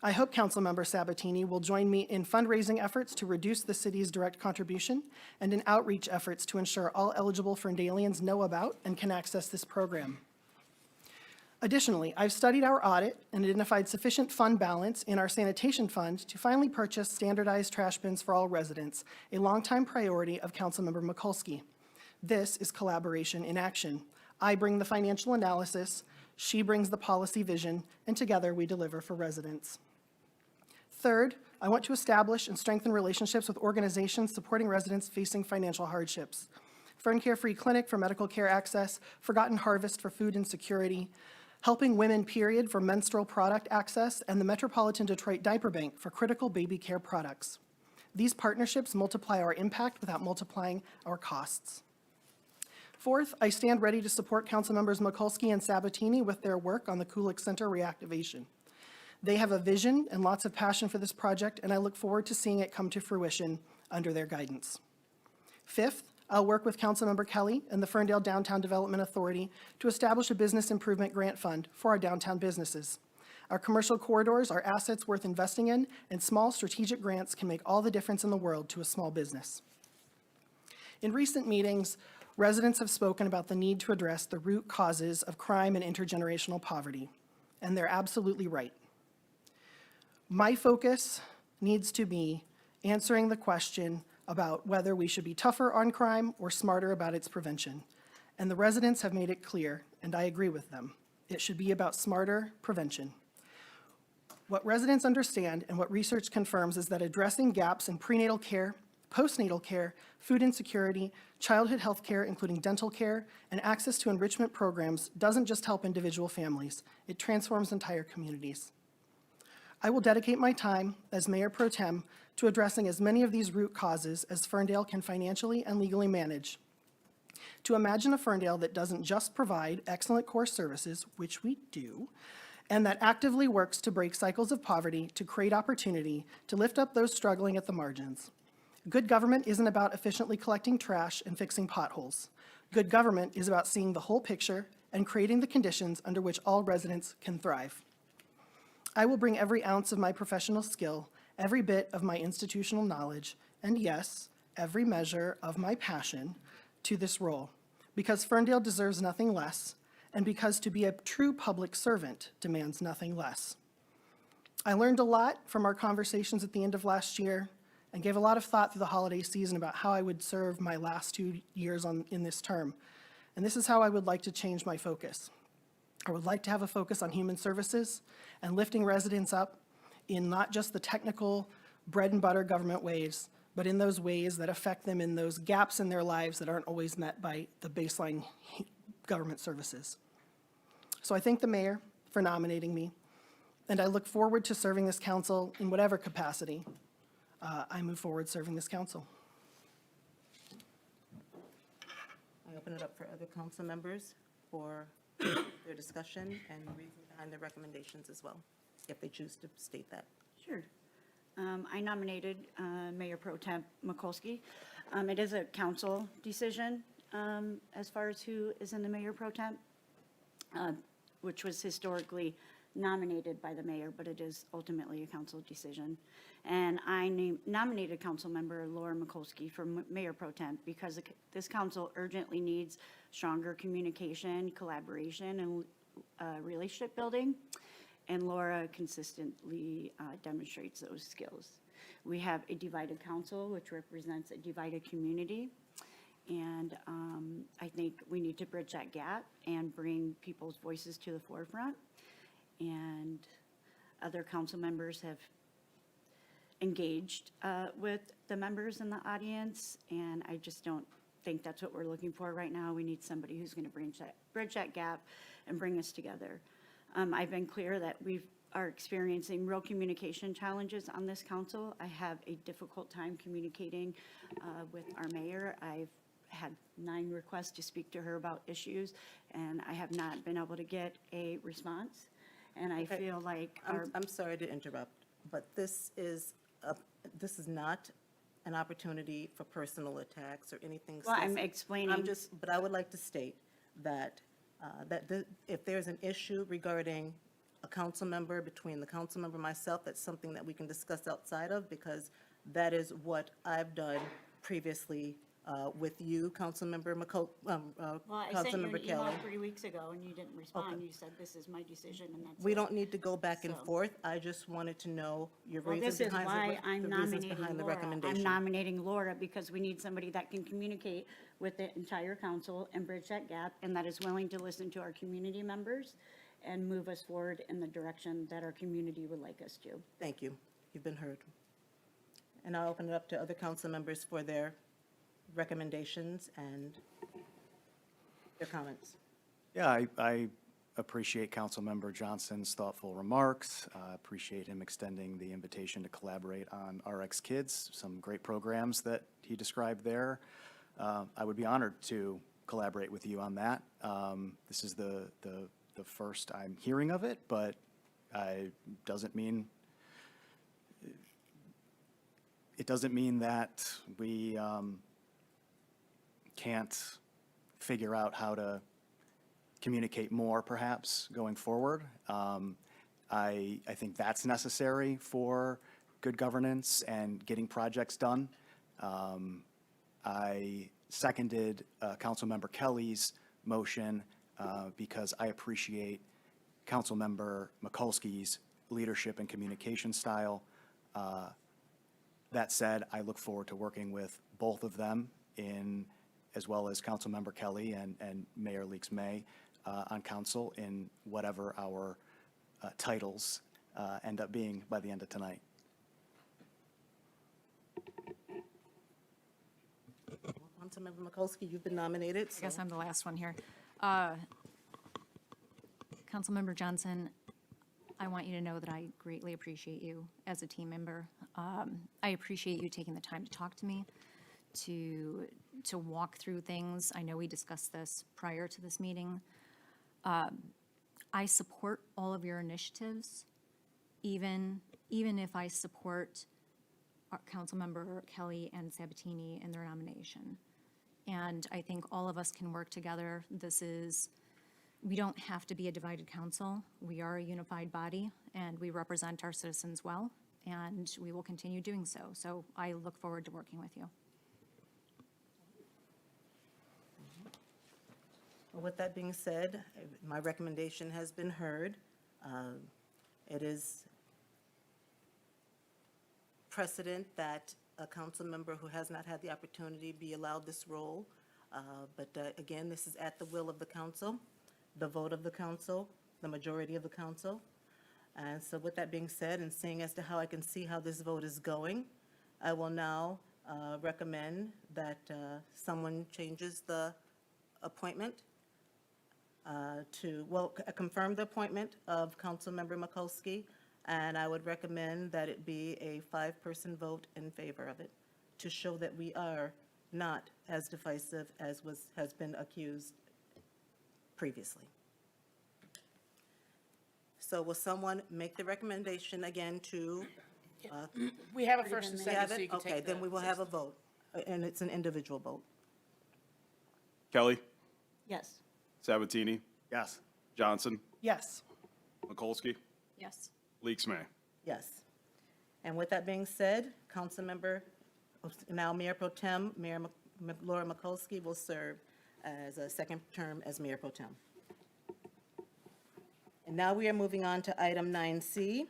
I hope Councilmember Sabatini will join me in fundraising efforts to reduce the city's direct contribution and in outreach efforts to ensure all eligible Ferndalians know about and can access this program. Additionally, I've studied our audit and identified sufficient fund balance in our sanitation fund to finally purchase standardized trash bins for all residents, a longtime priority of Councilmember Mikulski. This is collaboration in action. I bring the financial analysis, she brings the policy vision, and together we deliver for residents. Third, I want to establish and strengthen relationships with organizations supporting residents facing financial hardships. Fern Care Free Clinic for medical care access, Forgotten Harvest for food insecurity, Helping Women Period for menstrual product access, and the Metropolitan Detroit Diaper Bank for critical baby care products. These partnerships multiply our impact without multiplying our costs. Fourth, I stand ready to support Councilmembers Mikulski and Sabatini with their work on the Kulik Center reactivation. They have a vision and lots of passion for this project, and I look forward to seeing it come to fruition under their guidance. Fifth, I'll work with Councilmember Kelly and the Ferndale Downtown Development Authority to establish a business improvement grant fund for our downtown businesses. Our commercial corridors are assets worth investing in, and small strategic grants can make all the difference in the world to a small business. In recent meetings, residents have spoken about the need to address the root causes of crime and intergenerational poverty, and they're absolutely right. My focus needs to be answering the question about whether we should be tougher on crime or smarter about its prevention. And the residents have made it clear, and I agree with them. It should be about smarter prevention. What residents understand and what research confirms is that addressing gaps in prenatal care, postnatal care, food insecurity, childhood health care, including dental care, and access to enrichment programs doesn't just help individual families, it transforms entire communities. I will dedicate my time as Mayor Pro Tem to addressing as many of these root causes as Ferndale can financially and legally manage. To imagine a Ferndale that doesn't just provide excellent core services, which we do, and that actively works to break cycles of poverty, to create opportunity, to lift up those struggling at the margins. Good government isn't about efficiently collecting trash and fixing potholes. Good government is about seeing the whole picture and creating the conditions under which all residents can thrive. I will bring every ounce of my professional skill, every bit of my institutional knowledge, and yes, every measure of my passion to this role, because Ferndale deserves nothing less, and because to be a true public servant demands nothing less. I learned a lot from our conversations at the end of last year and gave a lot of thought through the holiday season about how I would serve my last 2 years in this term. And this is how I would like to change my focus. I would like to have a focus on human services and lifting residents up in not just the technical bread and butter government ways, but in those ways that affect them in those gaps in their lives that aren't always met by the baseline government services. So I thank the mayor for nominating me, and I look forward to serving this council in whatever capacity I move forward serving this council. I open it up for other council members for their discussion and reason behind their recommendations as well, if they choose to state that. Sure. I nominated Mayor Pro Tem Mikulski. It is a council decision. as far as who is in the mayor pro tem, which was historically nominated by the mayor, but it is ultimately a council decision. And I nominated council member Laura Mikulski for mayor pro tem because this council urgently needs stronger communication, collaboration, and relationship building. And Laura consistently demonstrates those skills. We have a divided council, which represents a divided community. And I think we need to bridge that gap and bring people's voices to the forefront. And other council members have engaged with the members in the audience, and I just don't think that's what we're looking for right now. We need somebody who's going to bridge that gap and bring us together. I've been clear that we are experiencing real communication challenges on this council. I have a difficult time communicating with our mayor. I've had 9 requests to speak to her about issues, and I have not been able to get a response. And I feel like I'm sorry to interrupt, but this is not an opportunity for personal attacks or anything. Well, I'm Stacey. explaining. But I would like to state that, if there's an issue regarding a council member, between the council member and myself, that's something that we can discuss outside of, because that is what I've done previously with you, Councilmember Well, I sent you an Councilmember email Kelly. 3 weeks ago, and you didn't respond. You said, this is my decision, and that's We it. don't need to go back and So- forth. I just wanted to know your Well, reasons this is behind why I'm the reasons nominating behind the Laura. recommendation. I'm nominating Laura because we need somebody that can communicate with the entire council and bridge that gap, and that is willing to listen to our community members and move us forward in the direction that our community would like us to. Thank you. You've been heard. And I'll open it up to other council members for their recommendations and their comments. Yeah, I appreciate Councilmember Johnson's thoughtful remarks. Appreciate him extending the invitation to collaborate on RX Kids, some great programs that he described there. I would be honored to collaborate with you on that. This is the first I'm hearing of it, but it doesn't mean that we can't figure out how to communicate more, perhaps, going forward. I think that's necessary for good governance and getting projects done. I seconded Councilmember Kelly's motion because I appreciate Councilmember Mikulski's leadership and communication style. That said, I look forward to working with both of them as well as Councilmember Kelly and Mayor Leaks May on council in whatever our titles end up being by the end of tonight. Councilmember Mikulski, you've been nominated. I guess so- I'm the last one here. Councilmember Johnson, I want you to know that I greatly appreciate you as a team member. I appreciate you taking the time to talk to me, to walk through things. I know we discussed this prior to this meeting. I support all of your initiatives, even if I support Councilmember Kelly and Sabatini in their nomination. And I think all of us can work together. We don't have to be a divided council. We are a unified body, and we represent our citizens well, and we will continue doing so. So I look forward to working with you. Well, with that being said, my recommendation has been heard. It is precedent that a council member who has not had the opportunity be allowed this role. But again, this is at the will of the council, the vote of the council, the majority of the council. And so with that being said, and seeing as to how I can see how this vote is going, I will now recommend that someone changes the appointment confirm the appointment of Councilmember Mikulski, and I would recommend that it be a 5-person vote in favor of it, to show that we are not as divisive as has been accused previously. So will someone make the recommendation again to? We have a first and We second, have so it? you can take Okay, then the we will have a sixth. vote, and it's an individual vote. Kelly, Yes. Sabatini, Yes. Johnson, Yes. Mikulski, Yes. Leaks May. Yes. And with that being said, Councilmember, now Mayor Pro Tem, Laura Mikulski will serve as a second term as Mayor Pro Tem. And now we are moving on to item 9C,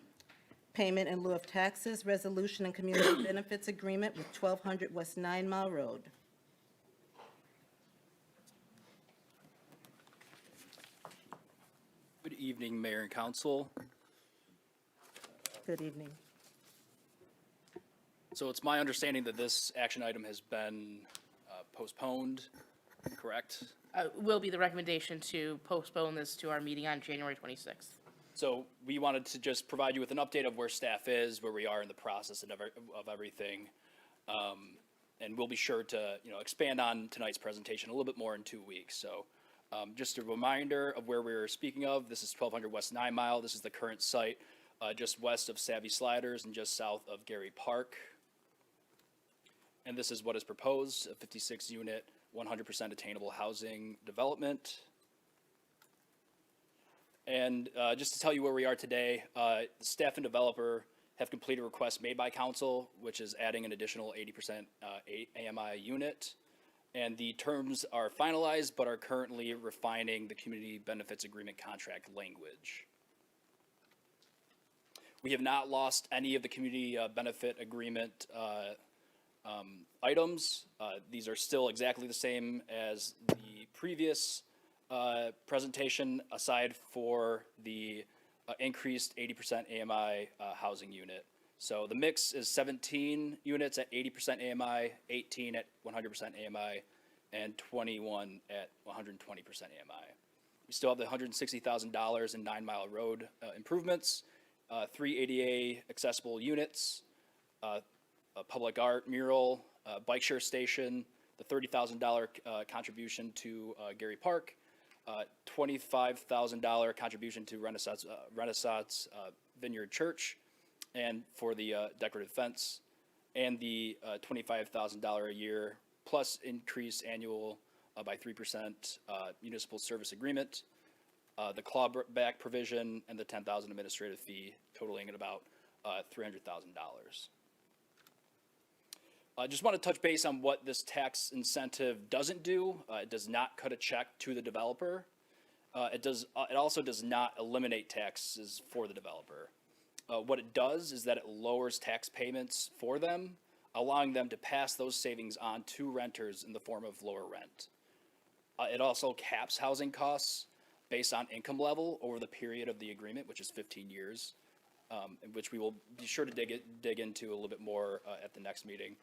Payment in lieu of taxes, resolution and community benefits agreement with 1200 West 9 Mile Road. Good evening, Mayor and Council. Good evening. So it's my understanding that this action item has been postponed, correct? Will be the recommendation to postpone this to our meeting on January 26th. So we wanted to just provide you with an update of where staff is, where we are in the process of everything. And we'll be sure to, expand on tonight's presentation a little bit more in 2 weeks. So just a reminder of where we're speaking of. This is 1200 West 9 Mile. This is the current site just west of Savvy Sliders and just south of Gary Park. And this is what is proposed, a 56-unit, 100% attainable housing development. And just to tell you where we are today, the staff and developer have completed a request made by council, which is adding an additional 80% AMI unit. And the terms are finalized, but are currently refining the community benefits agreement contract language. We have not lost any of the community benefit agreement items. These are still exactly the same as the previous presentation, aside for the increased 80% AMI housing unit. So the mix is 17 units at 80% AMI, 18 at 100% AMI, and 21 at 120% AMI. We still have the $160,000 in 9 Mile Road improvements, 3 ADA accessible units, a public art mural, bike share station, the $30,000 contribution to Gary Park, $25,000 contribution to Renaissance Vineyard Church, and for the decorative fence, and the $25,000 a year plus increase annual by 3% municipal service agreement, the clawback provision, and the $10,000 administrative fee, totaling at about $300,000. I just want to touch base on what this tax incentive doesn't do. It does not cut a check to the developer. It also does not eliminate taxes for the developer. What it does is that it lowers tax payments for them, allowing them to pass those savings on to renters in the form of lower rent. It also caps housing costs based on income level over the period of the agreement, which is 15 years, which we will be sure to dig into a little bit more at the next meeting.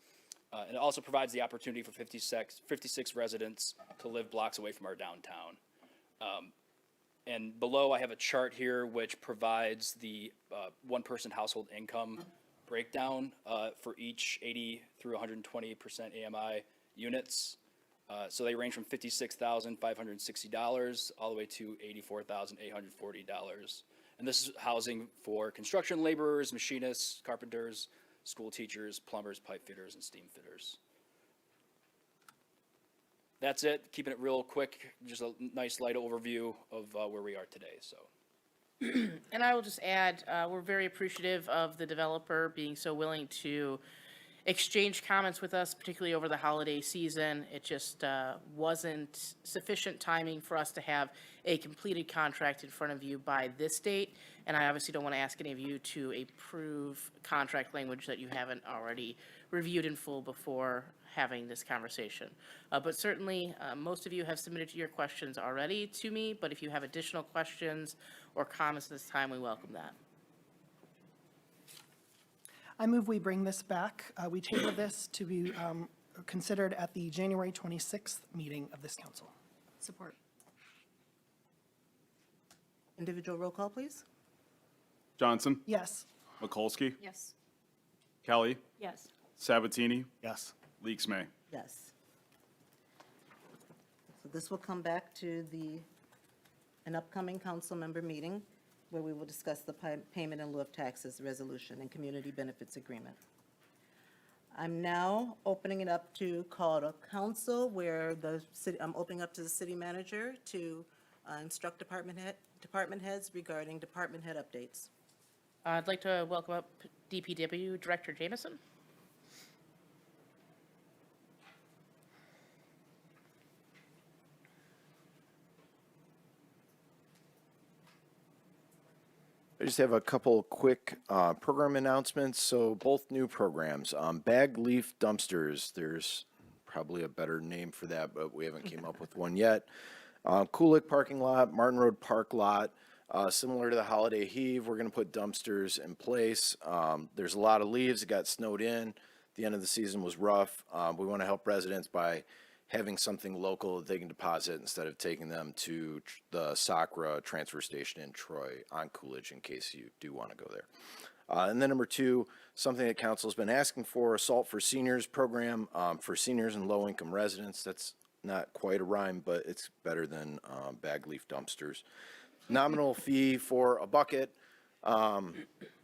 And it also provides the opportunity for 56 residents to live blocks away from our downtown. And below I have a chart here which provides the one-person household income breakdown for each 80 through 120% AMI units. So they range from $56,560 all the way to $84,840. And this is housing for construction laborers, machinists, carpenters, school teachers, plumbers, pipe fitters, and steam fitters. That's it, keeping it real quick, just a nice light overview of where we are today, so. And I will just add, we're very appreciative of the developer being so willing to exchange comments with us, particularly over the holiday season. It just wasn't sufficient timing for us to have a completed contract in front of you by this date. And I obviously don't want to ask any of you to approve contract language that you haven't already reviewed in full before having this conversation. But certainly, most of you have submitted your questions already to me, but if you have additional questions or comments at this time, we welcome that. I move we bring this back. We table this to be considered at the January 26th meeting of this council. Support. Individual roll call, please. Johnson, Yes. Mikulski, Yes. Kelly, Yes. Sabatini, Yes. Leaks May. Yes. So this will come back to an upcoming council member meeting where we will discuss the payment in lieu of taxes resolution and community benefits agreement. I'm now opening it up to call to council where the city, I'm opening up to the city manager to instruct department heads regarding department head updates. I'd like to welcome up DPW Director Jameson. I just have a couple quick program announcements. So both new programs, bag leaf dumpsters. There's probably a better name for that, but we haven't came up with one yet. Kulik parking lot, Martin Road Park lot. Similar to the holiday heave, we're going to put dumpsters in place. There's a lot of leaves. It got snowed in. The end of the season was rough. We want to help residents by having something local that they can deposit instead of taking them to the Sacra transfer station in Troy on Coolidge in case you do want to go there. And then number two, something that council's been asking for, a Salt for Seniors program for seniors and low-income residents. That's not quite a rhyme, but it's better than bag leaf dumpsters. Nominal fee for a bucket.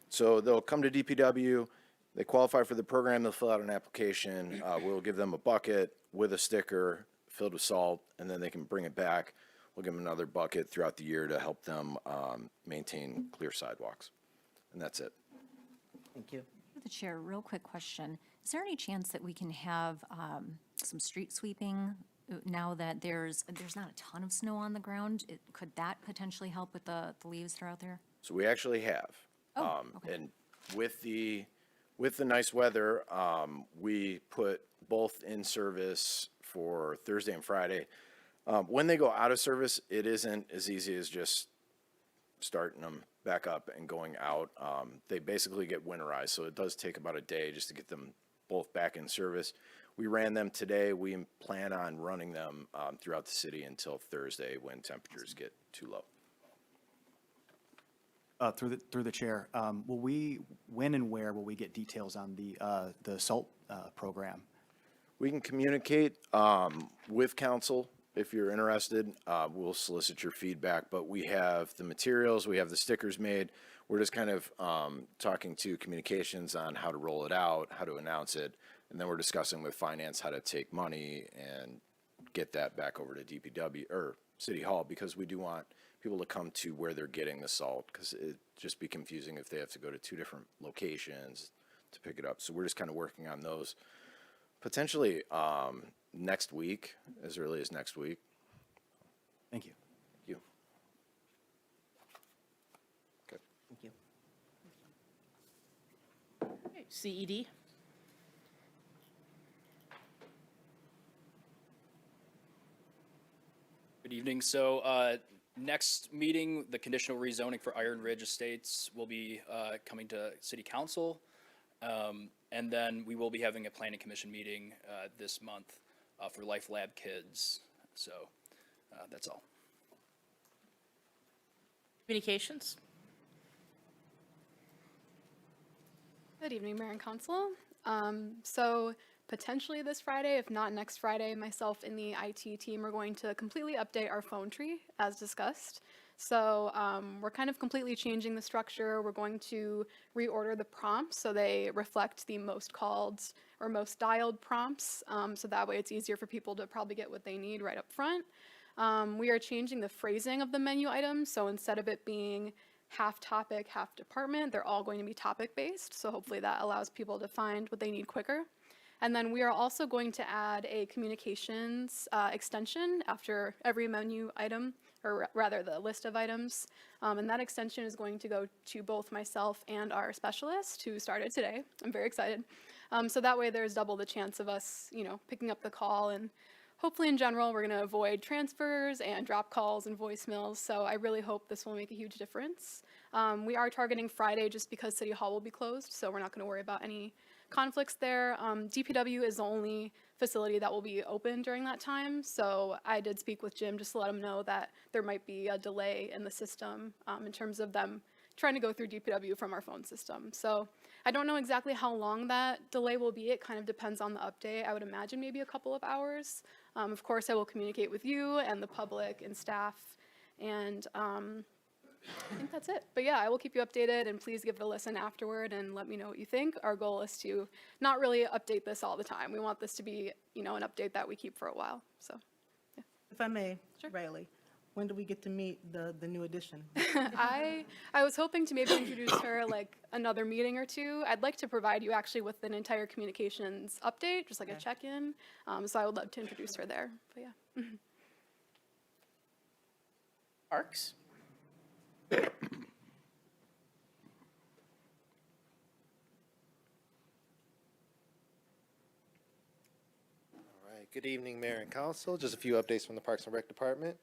So they'll come to DPW. They qualify for the program. They'll fill out an application. We'll give them a bucket with a sticker filled with salt, and then they can bring it back. We'll give them another bucket throughout the year to help them maintain clear sidewalks. And that's it. Thank you. Through the chair, real quick question. Is there any chance that we can have some street sweeping now that there's not a ton of snow on the ground? Could that potentially help with the leaves that are out there? So we actually have. Oh, okay. And with the nice weather, we put both in service for Thursday and Friday. When they go out of service, it isn't as easy as just starting them back up and going out. They basically get winterized, so it does take about a day just to get them both back in service. We ran them today. We plan on running them throughout the city until Thursday when temperatures get too low. Through the chair, when and where will we get details on the SALT program? We can communicate with council if you're interested. We'll solicit your feedback, but we have the materials, we have the stickers made. We're just kind of talking to communications on how to roll it out, how to announce it, and then we're discussing with finance how to take money and get that back over to DPW or City Hall, because we do want people to come to where they're getting the salt, because it'd just be confusing if they have to go to two different locations to pick it up. So we're just kind of working on those potentially next week, as early as next week. Thank you. Thank you. Okay. Thank you. Okay, CED. Good evening. So next meeting, the conditional rezoning for Iron Ridge Estates will be coming to City Council. And then we will be having a planning commission meeting this month for Life Lab Kids. So that's all. Communications. Good evening, Mayor and Council. So potentially this Friday, if not next Friday, myself and the IT team are going to completely update our phone tree as discussed. So we're kind of completely changing the structure. We're going to reorder the prompts so they reflect the most called or most dialed prompts. So that way it's easier for people to probably get what they need right up front. We are changing the phrasing of the menu items. So instead of it being half topic, half department, they're all going to be topic based. So hopefully that allows people to find what they need quicker. And then we are also going to add a communications extension after every menu item, or rather the list of items. And that extension is going to go to both myself and our specialist who started today. I'm very excited. So that way there's double the chance of us, picking up the call, and hopefully in general we're going to avoid transfers and drop calls and voicemails. So I really hope this will make a huge difference. We are targeting Friday just because City Hall will be closed, so we're not going to worry about any conflicts there. DPW is the only facility that will be open during that time, so I did speak with Jim just to let him know that there might be a delay in the system in terms of them trying to go through DPW from our phone system. So I don't know exactly how long that delay will be. It kind of depends on the update. I would imagine maybe a couple of hours. Of course, I will communicate with you and the public and staff, and I think that's it. But yeah, I will keep you updated, and please give it a listen afterward and let me know what you think. Our goal is to not really update this all the time. We want this to be, an update that we keep for a while. So If I may, Riley, when do we get to meet the new addition? I was hoping to maybe introduce her like another meeting or two. I'd like to provide you actually with an entire communications update, just like a check-in. So I would love to introduce her there. But yeah. Parks? All right, good evening, Mayor and Council. Just a few updates from the Parks and Rec Department.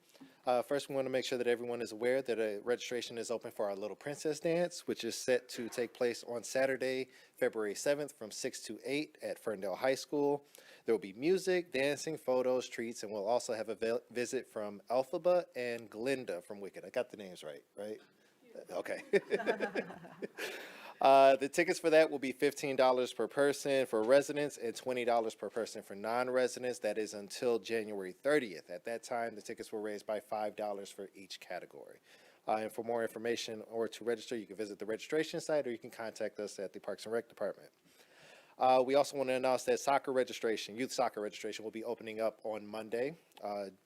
First, we want to make sure that everyone is aware that a registration is open for our Little Princess Dance, which is set to take place on Saturday, February 7th from 6 to 8 at Ferndale High School. There will be music, dancing, photos, treats, and we'll also have a visit from Elphaba and Glinda from Wicked. I got the names right? Okay. The tickets for that will be $15 per person for residents and $20 per person for non-residents. That is until January 30th. At that time, the tickets will raise by $5 for each category. And for more information or to register, you can visit the registration site or you can contact us at the Parks and Rec Department. We also want to announce that youth soccer registration will be opening up on Monday,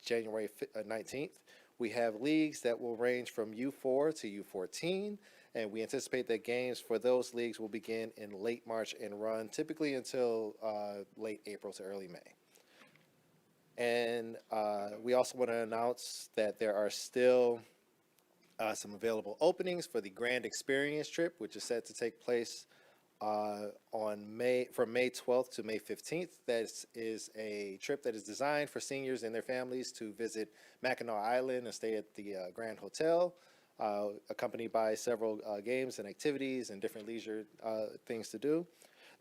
January 19th. We have leagues that will range from U4 to U14, and we anticipate that games for those leagues will begin in late March and run typically until late April to early May. And we also want to announce that there are still some available openings for the Grand Experience trip, which is set to take place from May 12th to May 15th. That is a trip that is designed for seniors and their families to visit Mackinac Island and stay at the Grand Hotel, accompanied by several games and activities and different leisure things to do.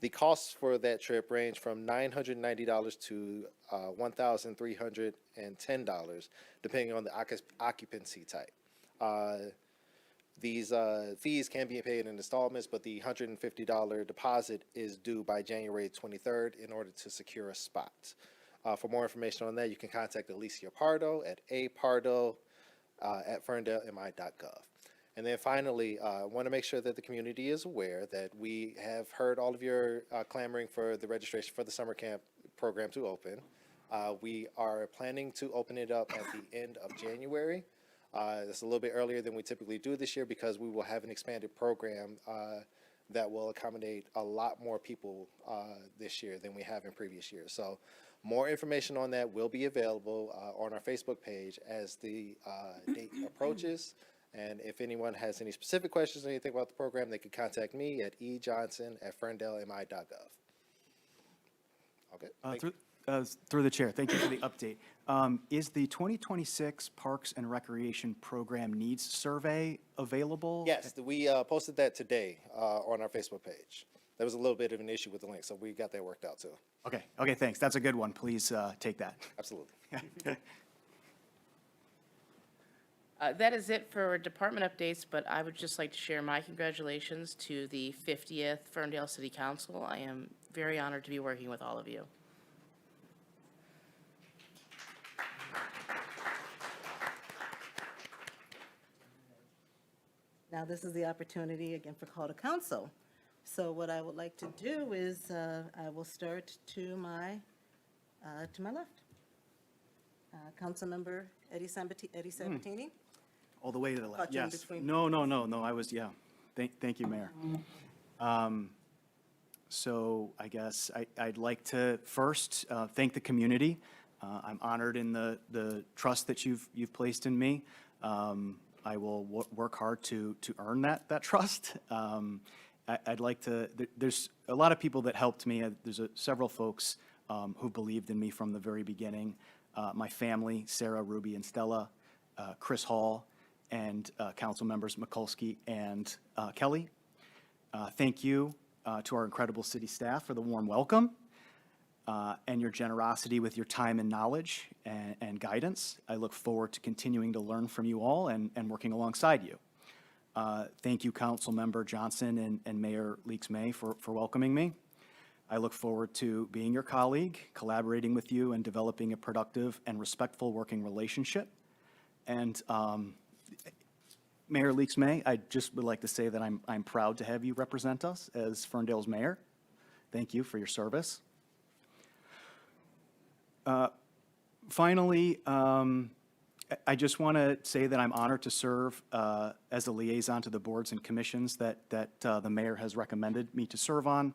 The costs for that trip range from $990 to $1,310, depending on the occupancy type. These fees can be paid in installments, but the $150 deposit is due by January 23rd in order to secure a spot. For more information on that, you can contact Alicia Pardo at apardo@ferndalemi.gov. And then finally, I want to make sure that the community is aware that we have heard all of your clamoring for the registration for the summer camp program to open. We are planning to open it up at the end of January. That's a little bit earlier than we typically do this year because we will have an expanded program that will accommodate a lot more people this year than we have in previous years. So more information on that will be available on our Facebook page as the date approaches. And if anyone has any specific questions or anything about the program, they can contact me at ejohnson@ferndalemi.gov. Okay. Through the chair, thank you for the update. Is the 2026 Parks and Recreation Program Needs Survey available? Yes, we posted that today on our Facebook page. There was a little bit of an issue with the link, so we got that worked out too. Okay, thanks. That's a good one. Please take that. Absolutely. That is it for department updates, but I would just like to share my congratulations to the 50th Ferndale City Council. I am very honored to be working with all of you. Now, this is the opportunity again for call to council. So what I would like to do is I will start to my left. Councilmember Eddie Sabatini. All the way to the left, Caught you in yes. between. No, I was, yeah. Thank you, Mayor. So I guess I'd like to first thank the community. I'm honored in the trust that you've placed in me. I will work hard to earn that trust. I'd like to, there's a lot of people that helped me. There's several folks who believed in me from the very beginning. My family, Sarah, Ruby, and Stella, Chris Hall, and council members Mikulski and Kelly. Thank you to our incredible city staff for the warm welcome and your generosity with your time and knowledge and guidance. I look forward to continuing to learn from you all and working alongside you. Thank you, Council Member Johnson and Mayor Leaks-May for welcoming me. I look forward to being your colleague, collaborating with you, and developing a productive and respectful working relationship. And Mayor Leaks May, I just would like to say that I'm proud to have you represent us as Ferndale's mayor. Thank you for your service. Finally, I just want to say that I'm honored to serve as a liaison to the boards and commissions that the mayor has recommended me to serve on.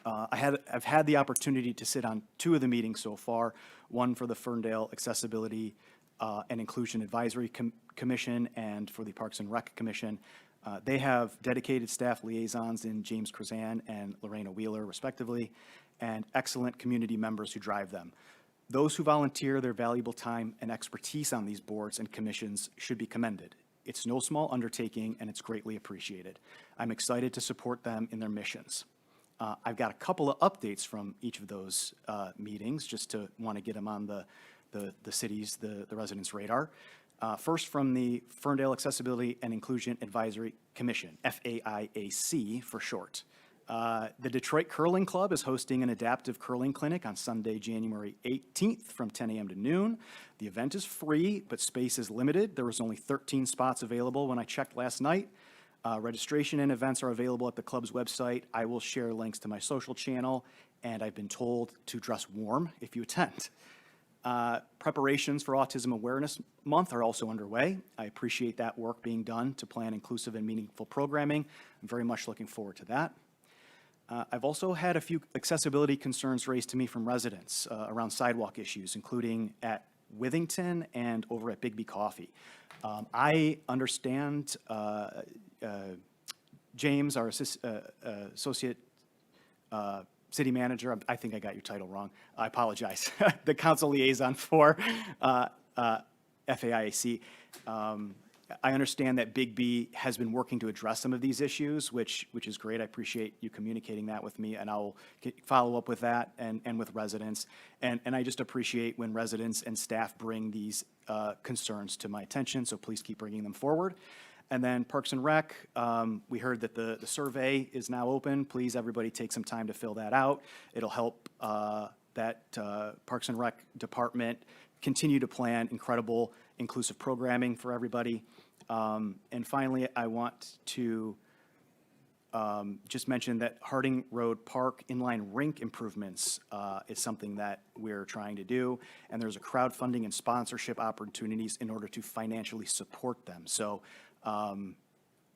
I've had the opportunity to sit on 2 of the meetings so far, one for the Ferndale Accessibility and Inclusion Advisory Commission and for the Parks and Rec Commission. They have dedicated staff liaisons in James Krazan and Lorena Wheeler, respectively, and excellent community members who drive them. Those who volunteer their valuable time and expertise on these boards and commissions should be commended. It's no small undertaking, and it's greatly appreciated. I'm excited to support them in their missions. I've got a couple of updates from each of those meetings, just to want to get them on the city's, the residents' radar. First, from the Ferndale Accessibility and Inclusion Advisory Commission, FAIAC for short. The Detroit Curling Club is hosting an adaptive curling clinic on Sunday, January 18th from 10 a.m. to noon. The event is free, but space is limited. There was only 13 spots available when I checked last night. Registration and events are available at the club's website. I will share links to my social channel, and I've been told to dress warm if you attend. Preparations for Autism Awareness Month are also underway. I appreciate that work being done to plan inclusive and meaningful programming. I'm very much looking forward to that. I've also had a few accessibility concerns raised to me from residents around sidewalk issues, including at Withington and over at Bigby Coffee. I understand James, our associate city manager, I think I got your title wrong. I apologize. The council liaison for FAIAC. I understand that Bigby has been working to address some of these issues, which is great. I appreciate you communicating that with me, and I'll follow up with that and with residents. And I just appreciate when residents and staff bring these concerns to my attention, so please keep bringing them forward. And then Parks and Rec, we heard that the survey is now open. Please, everybody, take some time to fill that out. It'll help that Parks and Rec department continue to plan incredible inclusive programming for everybody. And finally, I want to just mention that Harding Road Park inline rink improvements is something that we're trying to do, and there's a crowdfunding and sponsorship opportunities in order to financially support them. So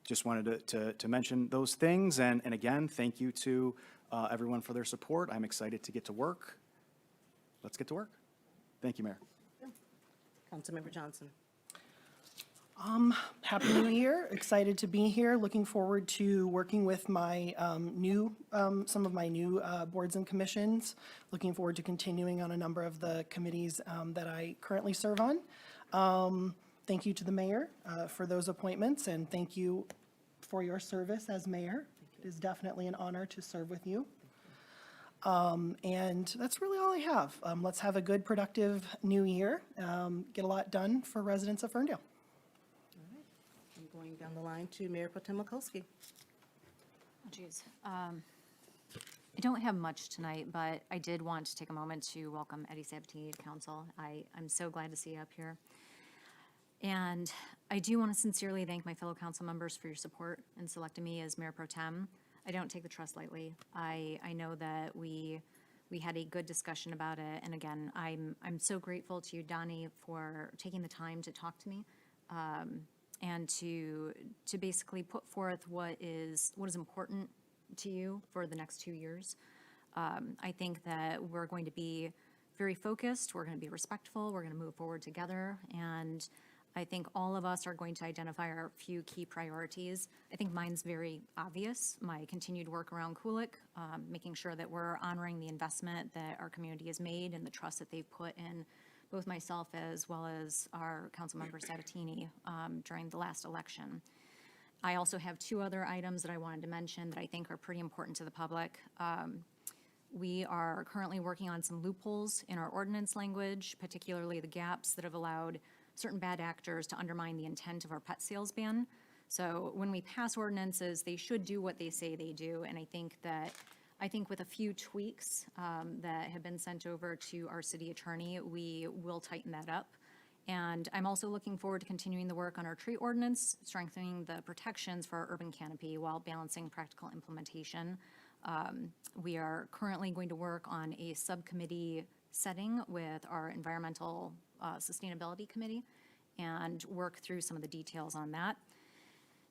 just wanted to mention those things, and again, thank you to everyone for their support. I'm excited to get to work. Let's get to work. Thank you, Mayor. Councilmember Johnson. Happy New Year. Excited to be here. Looking forward to working with my some of my new boards and commissions. Looking forward to continuing on a number of the committees that I currently serve on. Thank you to the mayor for those appointments, and thank you for your service as mayor. It is definitely an honor to serve with you. And that's really all I have. Let's have a good, productive new year. Get a lot done for residents of Ferndale. I'm going down the line to Mayor Pro Tem Mikulski. Oh, geez. I don't have much tonight, but I did want to take a moment to welcome Eddie Sabatini to council. I'm so glad to see you up here. And I do want to sincerely thank my fellow council members for your support in selecting me as Mayor Pro Tem. I don't take the trust lightly. I know that we had a good discussion about it, and again, I'm so grateful to you, Donnie, for taking the time to talk to me, and to basically put forth what is important to you for the next 2 years. I think that we're going to be very focused, we're going to be respectful, we're going to move forward together, and I think all of us are going to identify our few key priorities. I think mine's very obvious, my continued work around Kulik, making sure that we're honoring the investment that our community has made and the trust that they've put in both myself as well as our Councilmember Sabatini during the last election. I also have 2 other items that I wanted to mention that I think are pretty important to the public. We are currently working on some loopholes in our ordinance language, particularly the gaps that have allowed certain bad actors to undermine the intent of our pet sales ban. So when we pass ordinances, they should do what they say they do, and I think with a few tweaks that have been sent over to our city attorney, we will tighten that up. And I'm also looking forward to continuing the work on our tree ordinance, strengthening the protections for our urban canopy while balancing practical implementation. We are currently going to work on a subcommittee setting with our environmental sustainability committee and work through some of the details on that.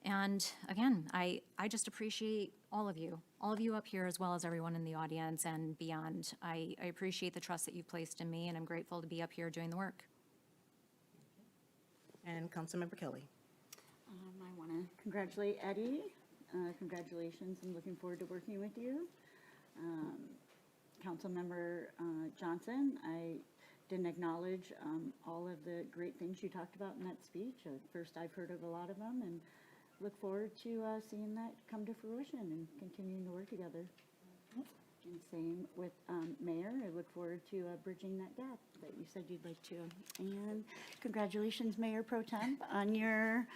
And again, I just appreciate all of you up here as well as everyone in the audience and beyond. I appreciate the trust that you've placed in me, and I'm grateful to be up here doing the work. And Councilmember Kelly. I want to congratulate Eddie. Congratulations, and looking forward to working with you. Councilmember Johnson, I didn't acknowledge all of the great things you talked about in that speech. First, I've heard of a lot of them, and look forward to seeing that come to fruition and continuing to work together. And same with Mayor. I look forward to bridging that gap that you said you'd like to. And congratulations, Mayor Pro Tem, on your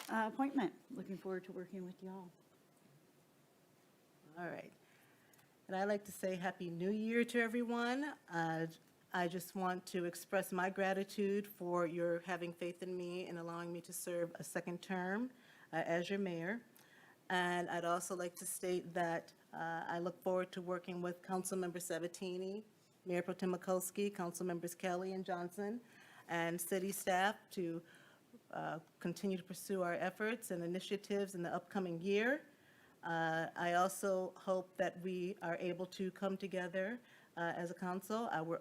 appointment. Looking forward to working with you all. All right. And I'd like to say Happy New Year to everyone. I just want to express my gratitude for your having faith in me and allowing me to serve a second term as your mayor. And I'd also like to state that I look forward to working with Councilmember Sabatini, Mayor Pro Tem Mikulski, Councilmembers Kelly and Johnson, and city staff to continue to pursue our efforts and initiatives in the upcoming year. I also hope that we are able to come together as a council. We're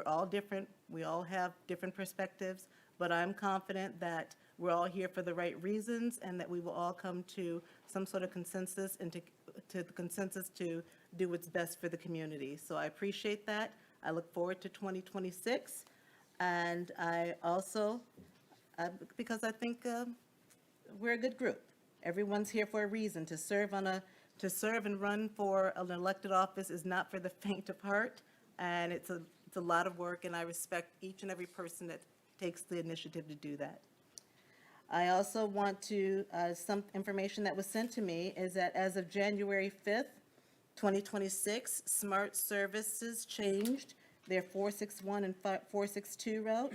all different. We all have different perspectives, but I'm confident that we're all here for the right reasons and that we will all come to some sort of consensus and to the consensus to do what's best for the community. So I appreciate that. I look forward to 2026. And I also, because I think we're a good group. Everyone's here for a reason. To serve and run for an elected office is not for the faint of heart, and it's a lot of work, and I respect each and every person that takes the initiative to do that. I also want to, some information that was sent to me is that as of January 5th, 2026, Smart Services changed their 461 and 462 route.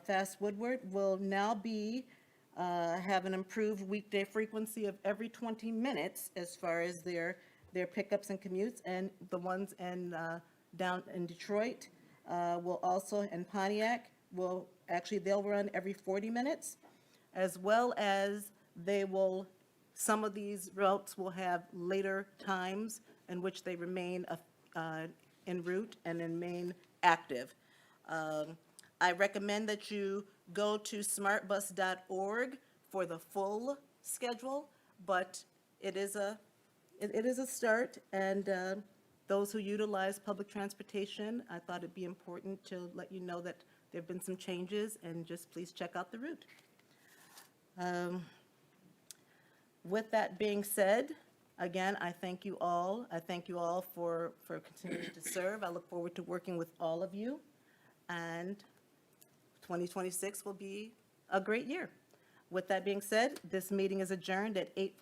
Fast Woodward will now be have an improved weekday frequency of every 20 minutes as far as their pickups and commutes, and the ones in down in Detroit will also, in Pontiac, they'll run every 40 minutes, as well as some of these routes will have later times in which they remain en route and remain active. I recommend that you go to smartbus.org for the full schedule, but it is a start, and those who utilize public transportation, I thought it'd be important to let you know that there have been some changes, and just please check out the route. With that being said, again, I thank you all. I thank you all for continuing to serve. I look forward to working with all of you, and 2026 will be a great year. With that being said, this meeting is adjourned at 8:40.